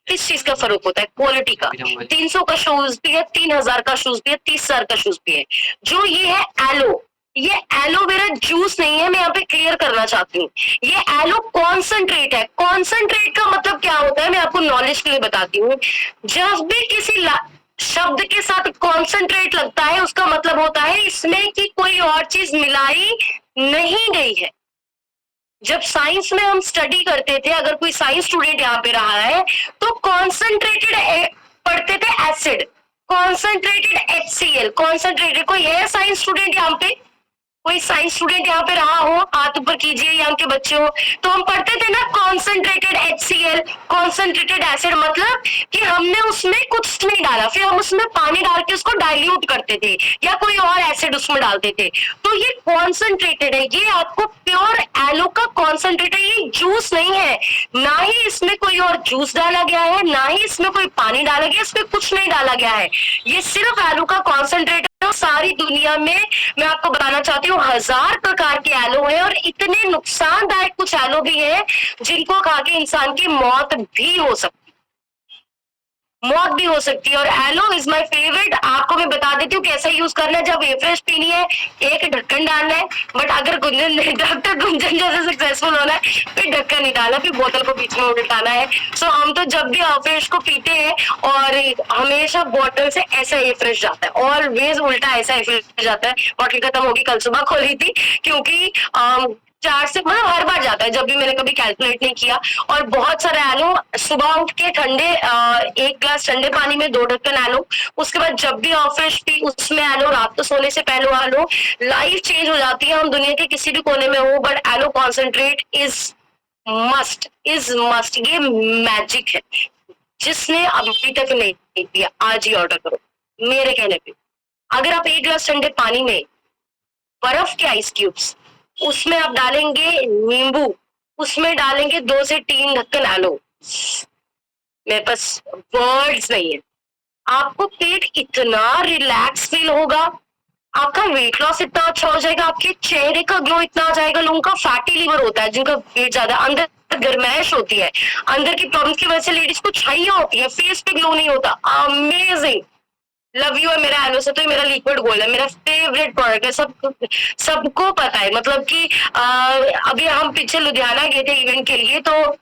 Speaker 1: किस चीज का फर्क होता है? क्वालिटी का। 300 का शूज भी है, 3000 का शूज भी है, 30,000 का शूज भी है। जो ये है एलो, ये एलोवेरा जूस नहीं है, मैं यहाँ पे क्लियर करना चाहती हूँ। ये एलो कॉन्सेंट्रेट है। कॉन्सेंट्रेट का मतलब क्या होता है, मैं आपको नॉलेज के लिए बताती हूँ। जब भी किसी शब्द के साथ कॉन्सेंट्रेट लगता है, उसका मतलब होता है इसमें कि कोई और चीज मिलाई नहीं गई है। जब साइंस में हम स्टडी करते थे, अगर कोई साइंस स्टूडेंट यहाँ पे रहा है तो कॉन्सेंट्रेटेड पढ़ते थे एसिड, कॉन्सेंट्रेटेड HCl, कॉन्सेंट्रेटेड। कोई है साइंस स्टूडेंट यहाँ पे? कोई साइंस स्टूडेंट यहाँ पे रहा हो, हाथ ऊपर कीजिए, यहाँ के बच्चे हो। तो हम पढ़ते थे ना कॉन्सेंट्रेटेड HCl, कॉन्सेंट्रेटेड एसिड, मतलब कि हमने उसमें कुछ नहीं डाला, फिर हम उसमें पानी डाल के उसको डाइल्यूट करते थे या कोई और एसिड उसमें डालते थे। तो ये कॉन्सेंट्रेटेड है, ये आपको प्योर एलो का कॉन्सेंट्रेटेड, ये जूस नहीं है, ना ही इसमें कोई और जूस डाला गया है, ना ही इसमें कोई पानी डाला गया, इसमें कुछ नहीं डाला गया है। ये सिर्फ एलो का कॉन्सेंट्रेट। सारी दुनिया में मैं आपको बताना चाहती हूँ 1000 प्रकार के एलो है, और इतने नुकसानदायक कुछ एलो भी है जिनको खा के इंसान की मौत भी हो सकती है। मौत भी हो सकती है। और एलो इज माय फेवरेट। आपको मैं बता देती हूँ कैसे यूज करना है। जब एफ्रेश पीनी है, एक ढक्कन डालना है, बट अगर गुंजन डॉक्टर गुंजन जैसे सक्सेसफुल होना है फिर ढक्कन नहीं डालना, फिर बोतल को बीच में उल्टाना है। सो हम तो जब भी एफ्रेश को पीते हैं और हमेशा बोतल से ऐसा एफ्रेश जाता है, ऑलवेज उल्टा ऐसा एफ्रेश जाता है। बोतल खत्म होगी, कल सुबह खोली थी, क्योंकि 4 से मतलब हर बार जाता है, जब भी मैंने कभी कैलकुलेट नहीं किया। और बहुत सारे एलो सुबह उठ के ठंडे 1 ग्लास ठंडे पानी में 2 ढक्कन एलो, उसके बाद जब भी ऑफिस पी उसमें एलो, रात को सोने से पहले एलो। लाइफ चेंज हो जाती है। हम दुनिया के किसी भी कोने में हो, but aloe concentrate is must. ये मैजिक है। जिसने अभी तक नहीं पिया आज ही ऑर्डर करो मेरे कहने पे। अगर आप 1 ग्लास ठंडे पानी में बर्फ के आइस क्यूब्स, उसमें आप डालेंगे नींबू, उसमें डालेंगे 2 से 3 ढक्कन एलो, मेरे पास वर्ड्स नहीं है। आपको पेट इतना रिलैक्स फील होगा, आपका वेट लॉस इतना अच्छा हो जाएगा, आपके चेहरे का ग्लो इतना आ जाएगा। लोगों का फैटी लिवर होता है, जिनका वेट ज्यादा, अंदर गर्माइश होती है, अंदर की प्रॉब्लम की वजह से लेडीज को छाइया होती है, फेस पे ग्लो नहीं होता। अमेजिंग, लव यू है मेरा एलो से। तो ये मेरा लिक्विड गोल्ड है, मेरा फेवरेट प्रोडक्ट है। सबको पता है। मतलब कि अभी हम पीछे लुधियाना गए थे इवेंट के लिए, तो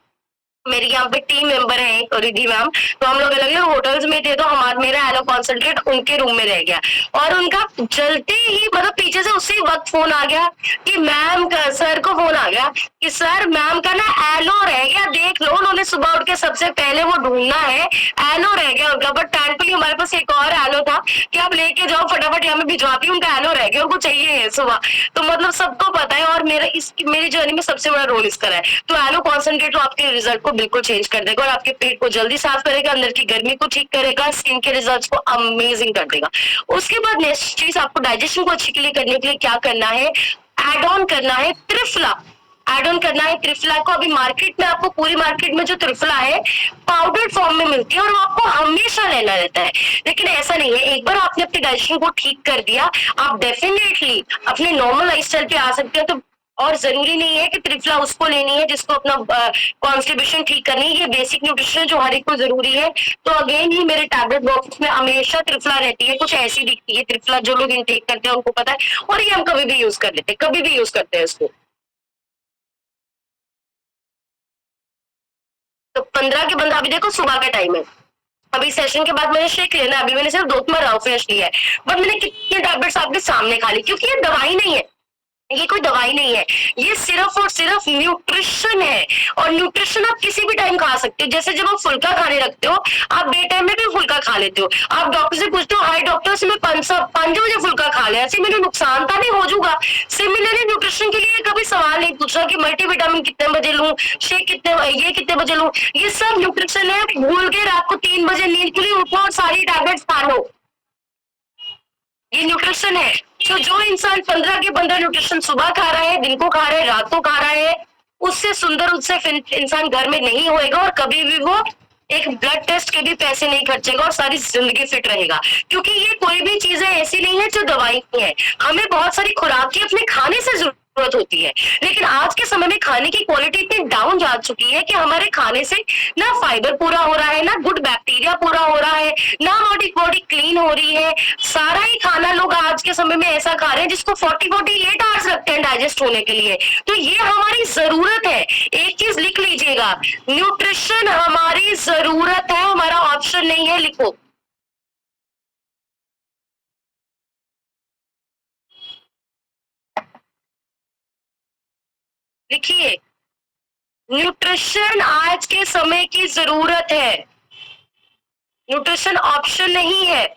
Speaker 1: मेरी यहाँ पे टीम मेंबर है एक रिद्धि मैम, तो हम लोग अलग अलग होटल्स में थे, तो हमारा मेरा एलो कॉन्सेंट्रेट उनके रूम में रह गया। और उनका जलते ही मतलब पीछे से उसी वक्त फोन आ गया कि मैम का, सर को फोन आ गया कि सर मैम का ना एलो रह गया, देख लो। उन्होंने सुबह उठ के सबसे पहले वो ढूंढना है, एलो रह गया उनका। बट थैंकफुली हमारे पास एक और एलो था कि आप लेके जाओ फटाफट, यहाँ में भिजवाती हूँ, उनका एलो रह गया, उनको चाहिए है सुबह। तो मतलब सबको पता है। और मेरी जर्नी में सबसे बड़ा रोल इसका है। तो एलो कॉन्सेंट्रेट तो आपके रिजल्ट को बिल्कुल चेंज कर देगा, और आपके पेट को जल्दी साफ करेगा, अंदर की गर्मी को ठीक करेगा, स्किन के रिजल्ट्स को अमेजिंग कर देगा। उसके बाद नेक्स्ट चीज, आपको डाइजेशन को अच्छी के लिए करने के लिए क्या करना है, एड ऑन करना है त्रिफला। एड ऑन करना है त्रिफला को। अभी मार्केट में आपको, पूरी मार्केट में जो त्रिफला है पाउडर फॉर्म में मिलती है, और वो आपको हमेशा लेना रहता है। लेकिन ऐसा नहीं है, एक बार आपने अपने डाइजेशन को ठीक कर दिया, आप डेफिनेटली अपने नॉर्मल लाइफस्टाइल पे आ सकते हैं। तो और जरूरी नहीं है कि त्रिफला उसको लेनी है जिसको अपना कॉन्स्टिपेशन ठीक करनी है। ये बेसिक न्यूट्रिशन जो हर एक को जरूरी है। तो अगेन ही मेरे टैबलेट बॉक्स में हमेशा त्रिफला रहती है, कुछ ऐसी दिखती है त्रिफला, जो लोग इनटेक करते हैं उनको पता है। और ये हम कभी भी यूज कर लेते हैं, कभी भी यूज करते हैं इसको। तो 15 के बंदा, अभी देखो सुबह का टाइम है, अभी सेशन के बाद मैंने शेक लेना, अभी मैंने सिर्फ 2 फ्रेश लिया है, बट मैंने कितने टैबलेट्स आपके सामने खा ली, क्योंकि ये दवाई नहीं है, ये कोई दवाई नहीं है, ये सिर्फ और सिर्फ न्यूट्रिशन है। और न्यूट्रिशन आप किसी भी टाइम खा सकते हो। जैसे जब आप फुल्का खाने रखते हो, आप डे टाइम में भी फुल्का खा लेते हो। आप डॉक्टर से पूछते हो, हाय डॉक्टर से मैं 5 बजे फुल्का खा लिया, ऐसे मेरे नुकसान तो नहीं हो जाऊंगा। सिमिलरली न्यूट्रिशन के लिए कभी सवाल नहीं पूछा कि मल्टीविटामिन कितने बजे लूं, शेक कितने बजे लूं। ये सब न्यूट्रिशन है। भूल के रात को 3 बजे नींद के लिए उठो और सारी टैबलेट्स खा लो, ये न्यूट्रिशन है। तो जो इंसान 15 के 15 न्यूट्रिशन सुबह खा रहा है, दिन को खा रहा है, रात को खा रहा है, उससे सुंदर, उससे इंसान घर में नहीं होएगा। और कभी भी वो एक ब्लड टेस्ट के भी पैसे नहीं खर्चेगा, और सारी जिंदगी फिट रहेगा। क्योंकि ये कोई भी चीजें ऐसी नहीं है जो दवाई है। हमें बहुत सारी खुराकें अपने खाने से जरूरत होती है, लेकिन आज के समय में खाने की क्वालिटी इतनी डाउन जा चुकी है कि हमारे खाने से ना फाइबर पूरा हो रहा है, ना गुड बैक्टीरिया पूरा हो रहा है, ना हमारी बॉडी क्लीन हो रही है। सारा ही खाना लोग आज के समय में ऐसा खा रहे हैं जिसको 48 आवर्स लगते हैं डाइजेस्ट होने के लिए। तो ये हमारी जरूरत है। एक चीज लिख लीजिएगा, न्यूट्रिशन हमारी जरूरत है, हमारा ऑप्शन नहीं है। लिखो, लिखिए, न्यूट्रिशन आज के समय की जरूरत है, न्यूट्रिशन ऑप्शन नहीं है।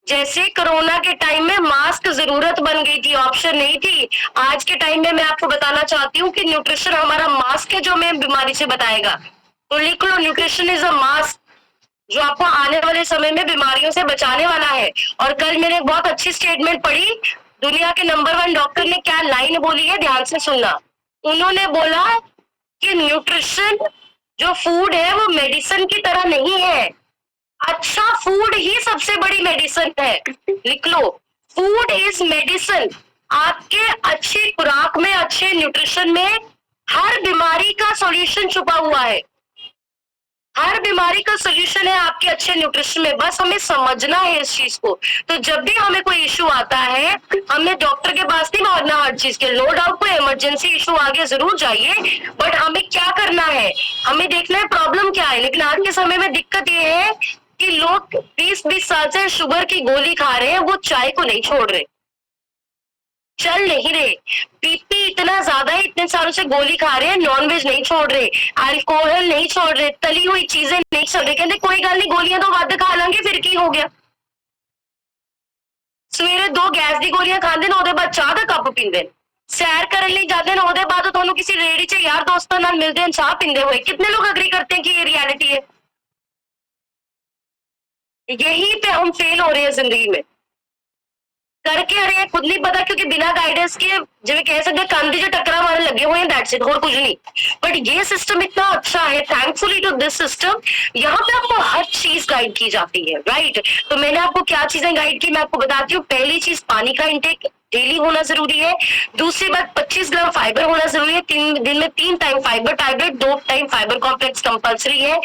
Speaker 1: जैसे कोरोना के टाइम में मास्क जरूरत बन गई थी, ऑप्शन नहीं थी, आज के टाइम में मैं आपको बताना चाहती हूँ कि न्यूट्रिशन हमारा मास्क है जो हमें बीमारी से बताएगा। तो लिख लो, न्यूट्रिशन इज अ मास्क, जो आपको आने वाले समय में बीमारियों से बचाने वाला है। और कल मैंने एक बहुत अच्छी स्टेटमेंट पढ़ी, दुनिया के नंबर 1 डॉक्टर ने क्या लाइन बोली है, ध्यान से सुनना। उन्होंने बोला कि न्यूट्रिशन जो फूड है वो मेडिसिन की तरह नहीं है, अच्छा फूड ही सबसे बड़ी मेडिसिन है। लिख लो, फूड इज मेडिसिन। आपके अच्छी खुराक में, अच्छे न्यूट्रिशन में हर बीमारी का सॉल्यूशन छुपा हुआ है। हर बीमारी का सोल्यूशन है आपके अच्छे न्यूट्रिशन में, बस हमें समझना है इस चीज को। तो जब भी हमें कोई इशू आता है, हमें डॉक्टर के पास नहीं भागना हर चीज के। नो डाउट कोई इमरजेंसी इशू आगे जरूर जाइए, बट हमें क्या करना है, हमें देखना है प्रॉब्लम क्या है। लेकिन आज के समय में दिक्कत ये है कि लोग 20-20 साल से शुगर की गोली खा रहे हैं, वो चाय को नहीं छोड़ रहे, चल नहीं रहे। बीपी इतना ज्यादा है, इतने सालों से गोली खा रहे हैं, नॉनवेज नहीं छोड़ रहे, अल्कोहल नहीं छोड़ रहे, तली हुई चीजें नहीं छोड़ रहे। कहते कोई गल नहीं, गोलियां तो ਵੱਧ खा लांगे, फिर की हो गया। ਸਵੇਰੇ 2 ਗੈਸ ਦੀ ਗੋਲੀਆਂ ਖਾਂਦੇ ਨੇ, ਉਹਦੇ ਬਾਅਦ ਚਾਹ ਦਾ ਕੱਪ ਪੀਂਦੇ ਨੇ। सैर करने ਲਈ जाते हैं, ਉਹਦੇ ਬਾਅਦ ਤੁਹਾਨੂੰ किसी रेडी से यार दोस्तों नाल मिलते हैं चाह पींदे हुए। कितने लोग अग्री करते हैं कि ये रियलिटी है? यही पे हम फेल हो रहे हैं जिंदगी में। करके अरे खुद नहीं पता, क्योंकि बिना गाइडेंस के जिਵੇਂ कह सकते कंधे जो टकरा मारने लगे हुए हैं, दैट्स इट, और कुछ नहीं। बट ये सिस्टम इतना अच्छा है, थैंकफुली टू दिस सिस्टम। यहाँ पे आपको हर चीज गाइड की जाती है, राइट? तो मैंने आपको क्या चीजें गाइड की, मैं आपको बताती हूँ। पहली चीज, पानी का इंटेक डेली होना जरूरी है। दूसरी बात, 25 ग्राम फाइबर होना जरूरी है। दिन में 3 time fibre tablet, 2 time fibre complex compulsory है।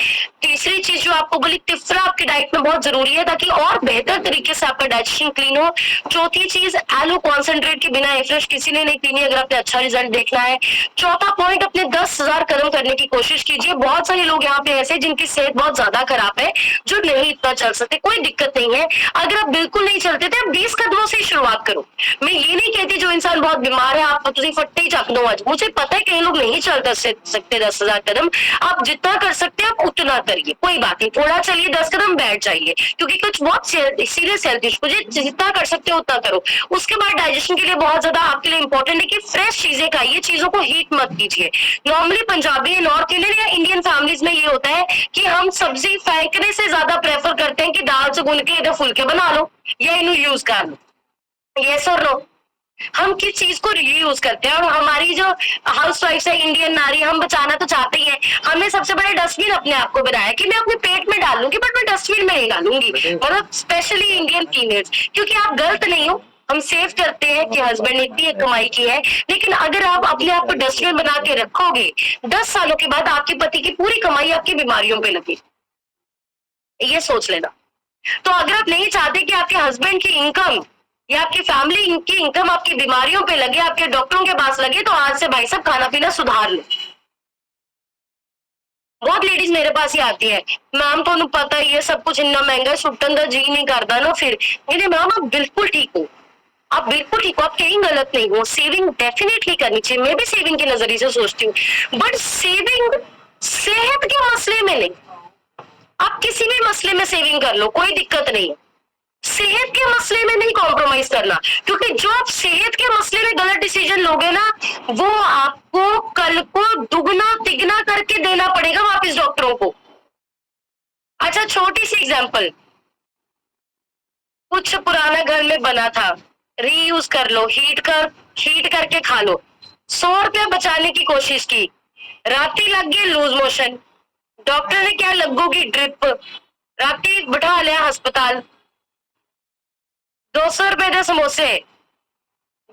Speaker 1: तीसरी चीज जो आपको बोली, टिफरा आपकी डाइट में बहुत जरूरी है, ताकि और बेहतर तरीके से आपका डाइजेशन क्लीन हो। चौथी चीज, एलो कॉन्सेंट्रेट के बिना एफ्रेश किसी ने नहीं पीनी अगर आपने अच्छा रिजल्ट देखना है। चौथा पॉइंट, अपने 10,000 कदम करने की कोशिश कीजिए। बहुत सारे लोग यहाँ पे ऐसे जिनकी सेहत बहुत ज्यादा खराब है, जो नहीं इतना चल सकते, कोई दिक्कत नहीं है। अगर आप बिल्कुल नहीं चलते थे, आप 20 कदमों से शुरुआत करो। मैं ये नहीं कहती जो इंसान बहुत बीमार है आप तुझे फट्टे ही चक दो आज। मुझे पता है कई लोग नहीं चल सकते 10,000 कदम। आप जितना कर सकते हैं आप उतना करिए, कोई बात नहीं। थोड़ा चलिए, 10 कदम बैठ जाइए, क्योंकि कुछ बहुत सीरियस हेल्थ इशू, जितना कर सकते हो उतना करो। उसके बाद डाइजेशन के लिए बहुत ज्यादा आपके लिए इंपॉर्टेंट है कि फ्रेश चीजें खाइए, चीजों को हीट मत कीजिए। नॉर्मली पंजाबी, नॉर्थ इंडियन या इंडियन फैमिलीज में ये होता है कि हम सब्जी फेंकने से ज्यादा प्रेफर करते हैं कि दाल से गुन के इधर फुलके बना लो या इन्हें यूज कर लो। यस और नो? हम किस चीज को रीयूज करते हैं? और हमारी जो हाउस वाइफ है, इंडियन नारी, हम बचाना तो चाहते ही हैं। हमने सबसे बड़े डस्टबिन अपने आप को बनाया कि मैं अपने पेट में डालूंगी, बट मैं डस्टबिन में नहीं डालूंगी। मतलब स्पेशली इंडियन फीमेल्स, क्योंकि आप गलत नहीं हो। हम सेव करते हैं कि हस्बैंड ने इतनी कमाई की है, लेकिन अगर आप अपने आप को डस्टबिन बना के रखोगे, 10 सालों के बाद आपके पति की पूरी कमाई आपकी बीमारियों पे लगी। ये सोच लेना। तो अगर आप नहीं चाहते कि आपके हस्बैंड की इनकम या आपकी फैमिली की इनकम आपकी बीमारियों पे लगे, आपके डॉक्टरों के पास लगे, तो आज से भाई साहब खाना पीना सुधार लो। बहुत लेडीज मेरे पास ही आती है, मैम तो पता ही है सब कुछ इतना महंगा, सुटन का जी नहीं करता ना। फिर मैंने, मैम आप बिल्कुल ठीक हो, आप बिल्कुल ठीक हो, आप कहीं गलत नहीं हो। सेविंग डेफिनेटली करनी चाहिए, मैं भी सेविंग के नजरिए से सोचती हूँ, बट सेविंग सेहत के मसले में नहीं। आप किसी भी मसले में सेविंग कर लो, कोई दिक्कत नहीं है। सेहत के मसले में नहीं कॉम्प्रोमाइज करना, क्योंकि जो आप सेहत के मसले में गलत डिसीजन लोगे ना, वो आपको कल को दुगना तिगना करके देना पड़ेगा वापस डॉक्टरों को। अच्छा, छोटी सी एग्जांपल, कुछ पुराना घर में बना था, रीयूज कर लो, हीट करके खा लो। 100 रुपया बचाने की कोशिश की, राती लग गई लूज मोशन, डॉक्टर ने क्या लगोगी ड्रिप, राती बिठा लिया अस्पताल। 200 रुपए के समोसे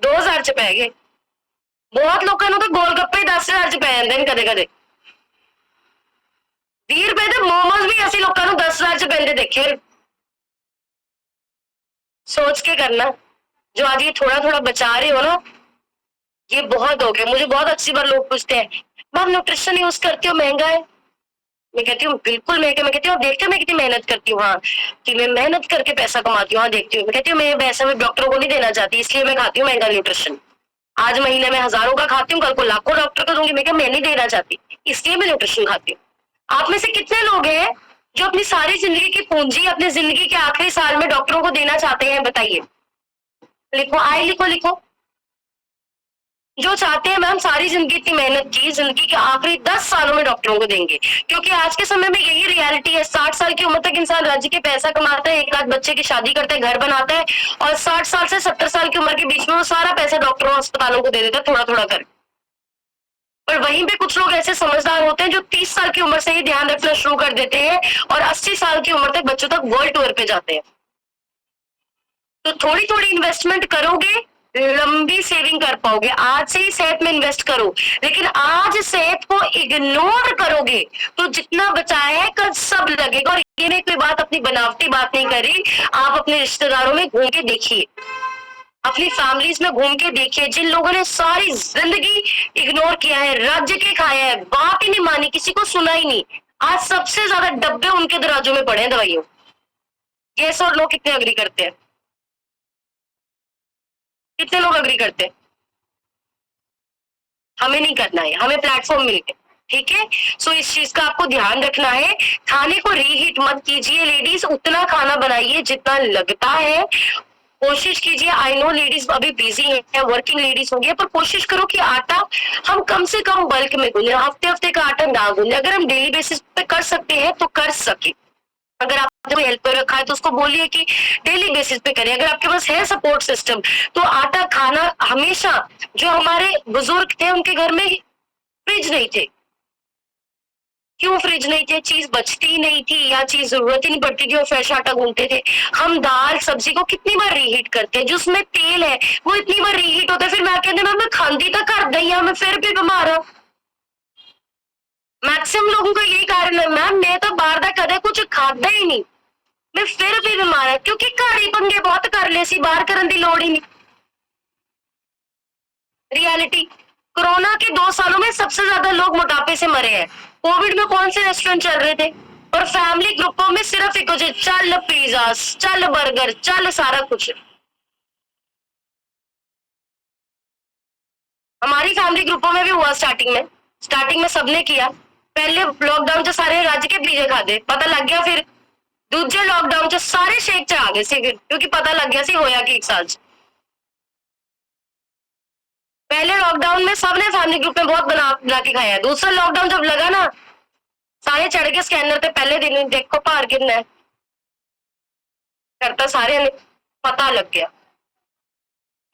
Speaker 1: 2000 च पै गए। बहुत लोगों तो गोलगप्पे 10,000 च पै जाते हैं कदे कदे। 20 रुपए के मोमोज भी ऐसे लोगों 10,000 च पैंदे देखे। सोच के करना, जो आज ये थोड़ा थोड़ा बचा रहे हो ना, ये बहुत हो गया। मुझे बहुत अच्छी बार लोग पूछते हैं, मैम न्यूट्रिशन यूज करती हो, महंगा है? मैं कहती हूँ बिल्कुल महंगा। मैं कहती हूँ देखते हो मैं कितनी मेहनत करती हूँ? हाँ, कि मैं मेहनत करके पैसा कमाती हूँ। हाँ, देखती हूँ। मैं कहती हूँ मैं पैसा मैं डॉक्टरों को नहीं देना चाहती, इसलिए मैं खाती हूँ महंगा न्यूट्रिशन। आज महीने में हजारों का खाती हूँ, कल को लाखों डॉक्टर को दूंगी। मैं क्या, मैं नहीं देना चाहती, इसलिए मैं न्यूट्रिशन खाती हूँ। आप में से कितने लोग हैं जो अपनी सारी जिंदगी की पूंजी अपनी जिंदगी के आखिरी साल में डॉक्टरों को देना चाहते हैं? बताइए, लिखो, आए लिखो लिखो। जो चाहते हैं मैम सारी जिंदगी इतनी मेहनत की, जिंदगी के आखिरी 10 सालों में डॉक्टरों को देंगे, क्योंकि आज के समय में यही रियलिटी है। 60 साल की उम्र तक इंसान राज्य के पैसा कमाता है, 1 लाख बच्चे की शादी करता है, घर बनाता है, और 60 साल से 70 साल की उम्र के बीच में वो सारा पैसा डॉक्टरों और अस्पतालों को दे देता है, थोड़ा थोड़ा कर। पर वहीं पे कुछ लोग ऐसे समझदार होते हैं जो 30 साल की उम्र से ही ध्यान रखना शुरू कर देते हैं और 80 साल की उम्र तक बच्चों तक वर्ल्ड टूर पे जाते हैं। तो थोड़ी थोड़ी इन्वेस्टमेंट करोगे, लंबी सेविंग कर पाओगे। आज से ही सेहत में इन्वेस्ट करो, लेकिन आज सेहत को इग्नोर करोगे तो जितना बचाया है कल सब लगेगा। और ये नहीं कोई बात अपनी बनावटी बात नहीं करी, आप अपने रिश्तेदारों में घूम के देखिए, अपनी फैमिलीज में घूम के देखिए, जिन लोगों ने सारी जिंदगी इग्नोर किया है, राज्य के खाया है, बात ही नहीं मानी, किसी को सुना ही नहीं, आज सबसे ज्यादा डब्बे उनके दराजों में पड़े हैं दवाइयों। यस और नो कितने अग्री करते हैं? कितने लोग अग्री करते हैं? हमें नहीं करना है, हमें प्लेटफॉर्म मिल गए, ठीक है। सो इस चीज का आपको ध्यान रखना है। खाने को रीहीट मत कीजिए लेडीज, उतना खाना बनाइए जितना लगता है। कोशिश कीजिए, आई नो लेडीज अभी बिजी है, वर्किंग लेडीज होंगी, पर कोशिश करो कि आटा हम कम से कम बल्क में गूंजे, हफ्ते हफ्ते का आटा ना गूंजे। अगर हम डेली बेसिस पे कर सकते हैं तो कर सके। अगर आपने हेल्प कर रखा है तो उसको बोलिए कि डेली बेसिस पे करें। अगर आपके पास है सपोर्ट सिस्टम तो आटा खाना हमेशा, जो हमारे बुजुर्ग थे उनके घर में फ्रिज नहीं थे। क्यों फ्रिज नहीं थे? चीज बचती नहीं थी या चीज जरूरत ही नहीं पड़ती थी और फ्रेश आटा गूंथते थे। हम दाल सब्जी को कितनी बार रीहीट करते हैं, जो उसमें तेल है वो इतनी बार रीहीट होता है। फिर मैं कहते मैं खांदी तो कर दी मैं फिर भी बीमार हूं। मैक्सिमम लोगों का यही कारण है, मैम मैं तो बाहर का कदे कुछ खाता ही नहीं, मैं फिर भी बीमार है, क्योंकि घर ही पंगे बहुत कर ले सी, बाहर करने की लोड़ ही नहीं। रियलिटी, कोरोना के 2 सालों में सबसे ज्यादा लोग मोटापे से मरे हैं। कोविड में कौन से रेस्टोरेंट चल रहे थे? और फैमिली ग्रुपों में सिर्फ एक चल पिज्जा, चल बर्गर, चल सारा कुछ। हमारी फैमिली ग्रुपों में भी हुआ स्टार्टिंग में सबने किया। पहले लॉकडाउन से सारे राज्य के पिज्जे खाते, पता लग गया, फिर दूसरे लॉकडाउन से सारे शेक च आ गए सी, क्योंकि पता लग गया सी होया कि 1 साल से। पहले लॉकडाउन में सबने फैमिली ग्रुप में बहुत बना के खाया। दूसरा लॉकडाउन जब लगा ना, सारे चढ़ के स्कैनर पे पहले दिन देखो भार कितना है, करता सारे ने पता लग गया,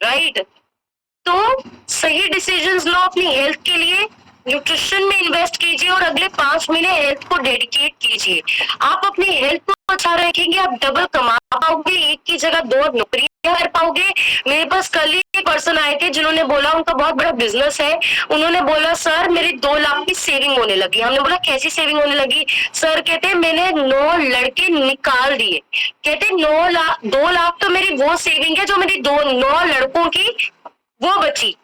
Speaker 1: राइट। तो सही डिसीजंस लो अपनी हेल्थ के लिए, न्यूट्रिशन में इन्वेस्ट कीजिए और अगले 5 महीने हेल्थ को डेडिकेट कीजिए। आप अपनी हेल्थ को अच्छा रखेंगे, आप डबल कमा पाओगे, एक की जगह 2 नौकरियां कर पाओगे। मेरे पास कल ही एक पर्सन आए थे जिन्होंने बोला, उनका बहुत बड़ा बिजनेस है, उन्होंने बोला सर मेरी 2 लाख की सेविंग होने लगी। हमने बोला कैसी सेविंग होने लगी? सर कहते मैंने 9 लड़के निकाल दिए। कहते 2 लाख तो मेरी वो सेविंग है जो मेरी 9 लड़कों की वो बची,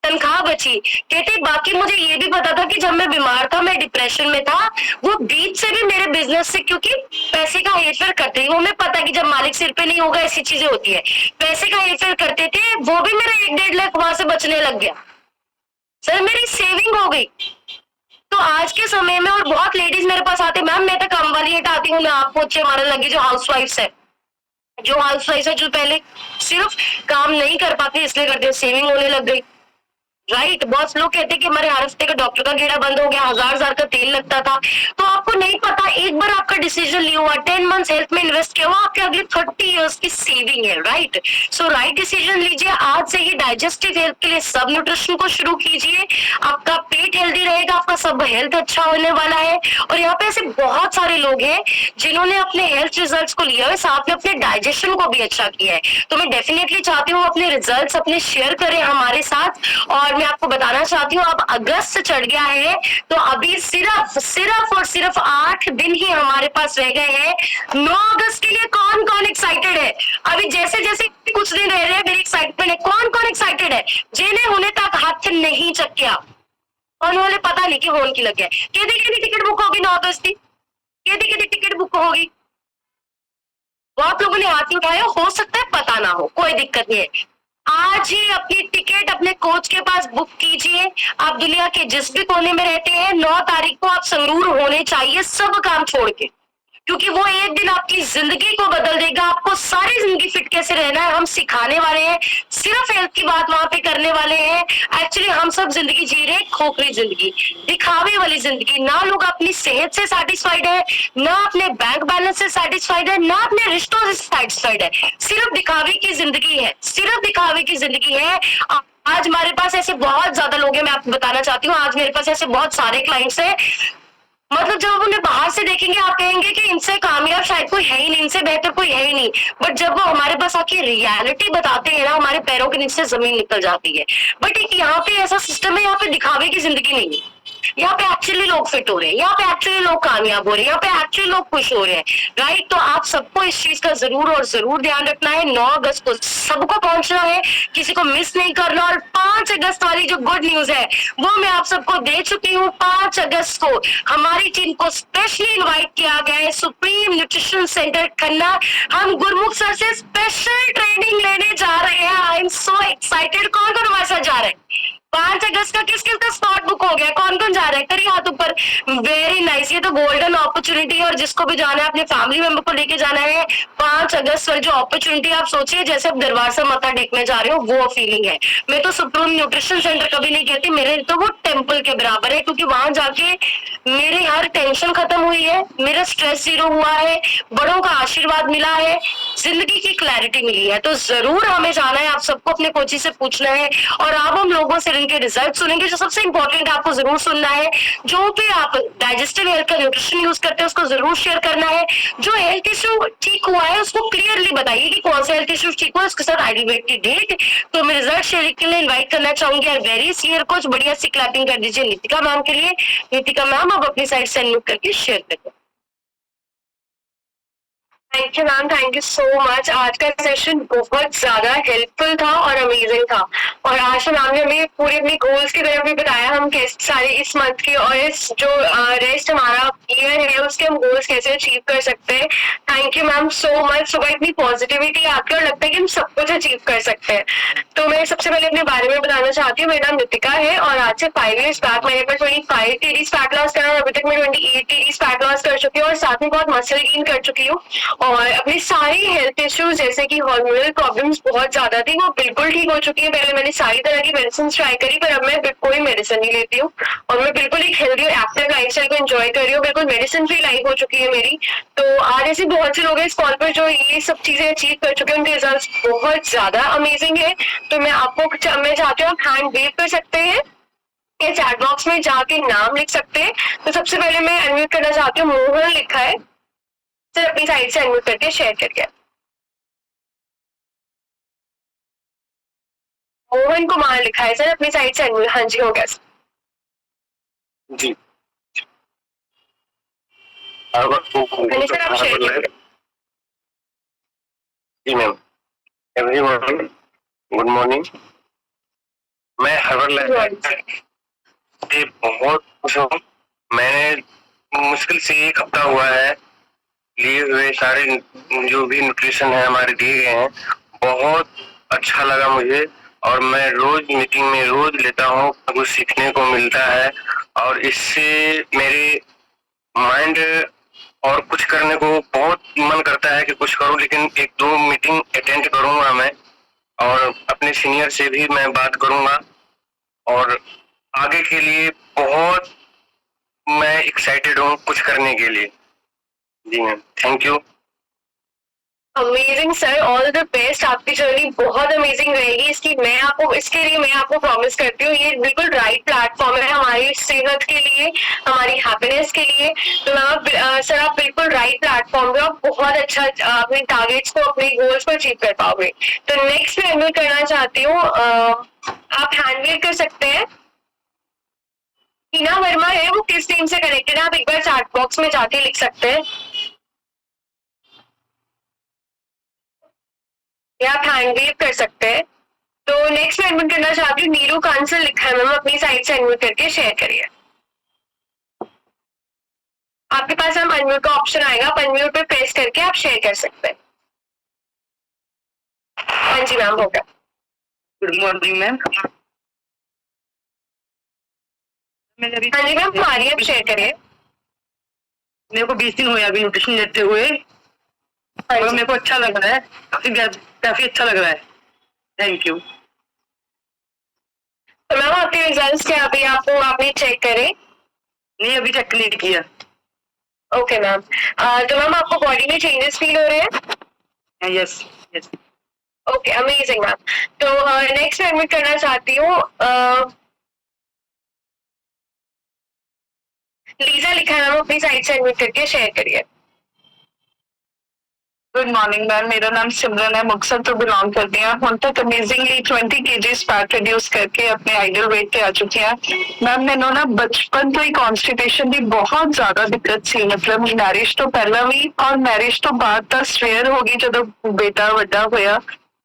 Speaker 1: तनख्वाह बची। कहते बाकी मुझे ये भी पता था कि जब मैं बीमार था, मैं डिप्रेशन में था, वो बीच से भी मेरे बिजनेस से, क्योंकि पैसे का हेरफेर करते हैं, वो मैं पता कि जब मालिक सिर पे नहीं होगा ऐसी चीजें होती है, पैसे का हेरफेर करते थे, वो भी मेरा 1-1.5 लाख वहां से बचने लग गया। सर मेरी सेविंग हो गई। तो आज के समय में, और बहुत लेडीज मेरे पास आते, मैम मैं तो काम वाली हटाती हूँ, मैं आप पोछे मारने लगी, जो हाउस वाइफ है, जो पहले सिर्फ काम नहीं कर पाती इसलिए करते, सेविंग होने लग गई, राइट। बहुत लोग कहते हैं कि हमारे हर हफ्ते का डॉक्टर का गेड़ा बंद हो गया, 1000 का तेल लगता था। तो आपको नहीं पता, एक बार आपका डिसीजन लिया हुआ, 10 मंथ्स हेल्थ में इन्वेस्ट किया हुआ, आपके अगले 30 इयर्स की सेविंग है, राइट। सो राइट डिसीजन लीजिए आज से ही। डाइजेस्टिव हेल्थ के लिए सब न्यूट्रिशन को शुरू कीजिए, आपका पेट हेल्दी रहेगा, आपका सब हेल्थ अच्छा होने वाला है। और यहाँ पे ऐसे बहुत सारे लोग हैं जिन्होंने अपने हेल्थ रिजल्ट को लिया है, साथ में अपने डाइजेशन को भी अच्छा किया है। तो मैं डेफिनेटली चाहती हूँ अपने रिजल्ट अपने शेयर करें हमारे साथ। और मैं आपको बताना चाहती हूँ, अब अगस्त चढ़ गया है, तो अभी सिर्फ और सिर्फ 8 दिन ही हमारे पास रह गए हैं 9 अगस्त के लिए। कौन कौन एक्साइटेड है? अभी जैसे जैसे कुछ दिन रह रहे हैं, मेरी एक्साइटमेंट है। कौन कौन एक्साइटेड है? जिन्हें होने तक हाथ नहीं चक्या, उन्होंने पता नहीं कि होन की लग गया। केदी टिकट बुक होगी 9 अगस्त की? केदी टिकट बुक होगी? बहुत लोगों ने हाथ नहीं उठाया, हो सकता है पता ना हो, कोई दिक्कत नहीं है। आज ही अपनी टिकट अपने कोच के पास बुक कीजिए। आप दुनिया के जिस भी कोने में रहते हैं, 9 तारीख को आप संगरूर होने चाहिए, सब काम छोड़ के, क्योंकि वो एक दिन आपकी जिंदगी को बदल देगा। आपको सारी जिंदगी फिट कैसे रहना है हम सिखाने वाले हैं, सिर्फ हेल्थ की बात वहां पे करने वाले हैं। एक्चुअली हम सब जिंदगी जी रहे हैं खोखली जिंदगी, दिखावे वाली जिंदगी। ना लोग अपनी सेहत से सेटिस्फाइड है, ना अपने बैंक बैलेंस से सेटिस्फाइड है, ना अपने रिश्तों से सेटिस्फाइड है। सिर्फ दिखावे की जिंदगी है, सिर्फ दिखावे की जिंदगी है। आज हमारे पास ऐसे बहुत ज्यादा लोग हैं, मैं आपको बताना चाहती हूँ, आज मेरे पास ऐसे बहुत सारे क्लाइंट्स हैं मतलब जब आप उन्हें बाहर से देखेंगे आप कहेंगे कि इनसे कामयाब शायद कोई है ही नहीं, इनसे बेहतर कोई है ही नहीं, बट जब वो हमारे पास आके रियलिटी बताते हैं ना, हमारे पैरों के नीचे से जमीन निकल जाती है। बट एक यहाँ पे ऐसा सिस्टम है, यहाँ पे दिखावे की जिंदगी नहीं है, यहाँ पे एक्चुअली लोग फिट हो रहे हैं, यहाँ पे एक्चुअली लोग कामयाब हो रहे हैं, यहाँ पे एक्चुअली लोग खुश हो रहे हैं। राइट, तो आप सबको इस चीज का जरूर और जरूर ध्यान रखना है। 9 अगस्त को सबको पहुंचना है, किसी को मिस नहीं करना। और 5 अगस्त वाली जो गुड न्यूज है वो मैं आप सबको दे चुकी हूँ। 5 अगस्त को हमारी टीम को स्पेशली इनवाइट किया गया है सुप्रीम न्यूट्रिशन सेंटर खन्ना। हम गुरमुख सर से स्पेशल ट्रेनिंग लेने जा रहे हैं। I am so excited. कौन कौन हमारे साथ जा रहे हैं? 5 अगस्त का किस किस का स्पॉट बुक हो गया? कौन कौन जा रहा है? करिए हाथ ऊपर। वेरी नाइस, ये तो गोल्डन अपॉर्चुनिटी है, और जिसको भी जाना है अपने फैमिली मेंबर को लेके जाना है। 5 अगस्त वाली जो अपॉर्चुनिटी आप सोचिए, जैसे आप दरबार से मत्था टेकने जा रहे हो, वो फीलिंग है। मैं तो सुप्रीम न्यूट्रिशन सेंटर कभी नहीं कहती, मेरे तो वो टेम्पल के बराबर है, क्योंकि वहां जाके मेरी हर टेंशन खत्म हुई है, मेरा स्ट्रेस जीरो हुआ है, बड़ों का आशीर्वाद मिला है, जिंदगी की क्लैरिटी मिली है। तो जरूर हमें जाना है, आप सबको अपने कोची से पूछना है, और आप हम लोगों से इनके रिजल्ट सुनेंगे। जो सबसे इंपॉर्टेंट आपको जरूर सुनना है, जो भी आप डाइजेस्टिव हेल्थ का न्यूट्रिशन यूज करते हैं उसको जरूर शेयर करना है। जो हेल्थ इशू ठीक हुआ है उसको क्लियरली बताइए कि कौन सा हेल्थ इशू ठीक हुआ, उसके साथ आइडेंटिटी डेट। तो मैं रिजल्ट शेयर के लिए इन्वाइट करना चाहूंगी। और वेरी सीनियर कोच, बढ़िया सी क्लैपिंग कर दीजिए नितिका मैम के लिए। नितिका मैम आप अपनी साइड से अनम्यूट करके शेयर करें। Thank you ma'am, thank you so much. आज का सेशन बहुत ज्यादा हेल्पफुल था और अमेजिंग था, और आशा मैम ने हमें पूरे अपने गोल्स की तरफ भी बताया, हम कैसे सारे इस मंथ की और इस जो रेस्ट हमारा ईयर है उसके हम गोल्स कैसे अचीव कर सकते हैं। Thank you ma'am so much. सुबह इतनी पॉजिटिविटी आपकी, और लगता है कि हम सब कुछ अचीव कर सकते हैं। तो मैं सबसे पहले अपने बारे में बताना चाहती हूँ। मेरा नाम नितिका है, और आज से 5 years बैक मैंने पर 25 TDs फैट लॉस करा, और अभी तक मैं 28 TDs फैट लॉस कर चुकी हूँ, और साथ में बहुत मसल गेन कर चुकी हूँ। और अपनी सारी हेल्थ इश्यूज जैसे कि हार्मोनल प्रॉब्लम्स बहुत ज्यादा थी, वो बिल्कुल ठीक हो चुकी है। पहले मैंने सारी तरह की मेडिसिन ट्राई करी, पर अब मैं कोई मेडिसिन नहीं लेती हूँ, और मैं बिल्कुल एक हेल्दी और एक्टिव लाइफस्टाइल को एंजॉय कर रही हूँ। बिल्कुल मेडिसिन फ्री लाइफ हो चुकी है मेरी। तो आज ऐसे बहुत से लोग हैं इस कॉल पर जो ये सब चीजें अचीव कर चुके हैं, उनके रिजल्ट बहुत ज्यादा अमेजिंग है। तो मैं मैं चाहती हूँ आप हैंड वेव कर सकते हैं, ये चैट बॉक्स में जाके नाम लिख सकते हैं। तो सबसे पहले मैं अनम्यूट करना चाहती हूँ, मोहन लिखा है, सर अपनी साइड से अनम्यूट करके शेयर करिए। मोहन कुमार लिखा है, सर अपनी साइड से अनम्यूट। हाँ जी, हो गया सर
Speaker 3: जी।
Speaker 1: सर आप शेयर करिए।
Speaker 3: जी मैम, एवरीवन गुड मॉर्निंग। मैं हर्बल से बहुत खुश हूँ। मैंने मुश्किल से 1 हफ्ता हुआ है लिए हुए सारे जो भी न्यूट्रिशन है हमारे दिए गए हैं, बहुत अच्छा लगा मुझे, और मैं रोज मीटिंग में रोज लेता हूँ, कुछ सीखने को मिलता है, और इससे मेरे माइंड और कुछ करने को बहुत मन करता है कि कुछ करूं, लेकिन 1-2 मीटिंग अटेंड करूंगा मैं, और अपने सीनियर से भी मैं बात करूंगा, और आगे के लिए बहुत मैं एक्साइटेड हूँ कुछ करने के लिए। जी ma'am, thank you.
Speaker 1: Amazing sir, all the best. आपकी जर्नी बहुत अमेजिंग रहेगी। इसके लिए मैं आपको प्रॉमिस करती हूँ, ये बिल्कुल राइट प्लेटफॉर्म है हमारी सेहत के लिए, हमारी हैप्पीनेस के लिए। तो मैम सर आप बिल्कुल राइट प्लेटफॉर्म पे, आप बहुत अच्छा अपने टारगेट्स को, अपने गोल्स को अचीव कर पाओगे। तो नेक्स्ट मैं अनम्यूट करना चाहती हूँ, आप हैंड वेव कर सकते हैं। टीना वर्मा है, वो किस टीम से कनेक्टेड है, आप एक बार चैट बॉक्स में जाके लिख सकते हैं, या आप हैंड वेव कर सकते हैं। तो नेक्स्ट मैं अनम्यूट करना चाहती हूँ, नीरू कांसल लिखा है, मैम अपनी साइड से अनम्यूट करके शेयर करिए। आपके पास हम अनम्यूट का ऑप्शन आएगा, आप अनम्यूट पे प्रेस करके आप शेयर कर सकते हैं। हाँ जी मैम, हो गया।
Speaker 4: Good morning ma'am.
Speaker 1: हाँ जी मैम, हमारी आप शेयर करिए।
Speaker 4: मेरे को 20 दिन हुए अभी न्यूट्रिशन लेते हुए,
Speaker 1: हाँ
Speaker 4: और
Speaker 1: जी।
Speaker 4: मेरे को अच्छा लग रहा है, काफी अच्छा लग रहा है। Thank you.
Speaker 1: तो मैम आपके रिजल्ट्स क्या अभी आपने चेक करे?
Speaker 4: नहीं, अभी चेक नहीं किया।
Speaker 1: ओके मैम, तो मैम आपको बॉडी में चेंजेस फील हो रहे हैं?
Speaker 4: Yes yes.
Speaker 1: Okay, amazing ma'am. तो नेक्स्ट मैं एडमिट करना चाहती हूँ, लीजा लिखा है मैम, अपनी साइड से अनम्यूट करके शेयर करिए।
Speaker 5: गुड मॉर्निंग मैम, मेरा नाम सिमरन है, मुक्तसर तो बिलोंग करती हैं। ਹੁਣ तक अमेजिंगली 20 kgs फैट रिड्यूस करके अपने आइडियल वेट पे आ चुकी हैं मैम। मैंने ना बचपन तो ही कॉन्स्टिपेशन की बहुत ज्यादा दिक्कत सी, मतलब मैरिज तो पहला भी और मैरिज तो बाद ਤਾਂ ਸਵੇਰ ਹੋ ਗਈ ਜਦੋਂ ਬੇਟਾ ਵੱਡਾ ਹੋਇਆ।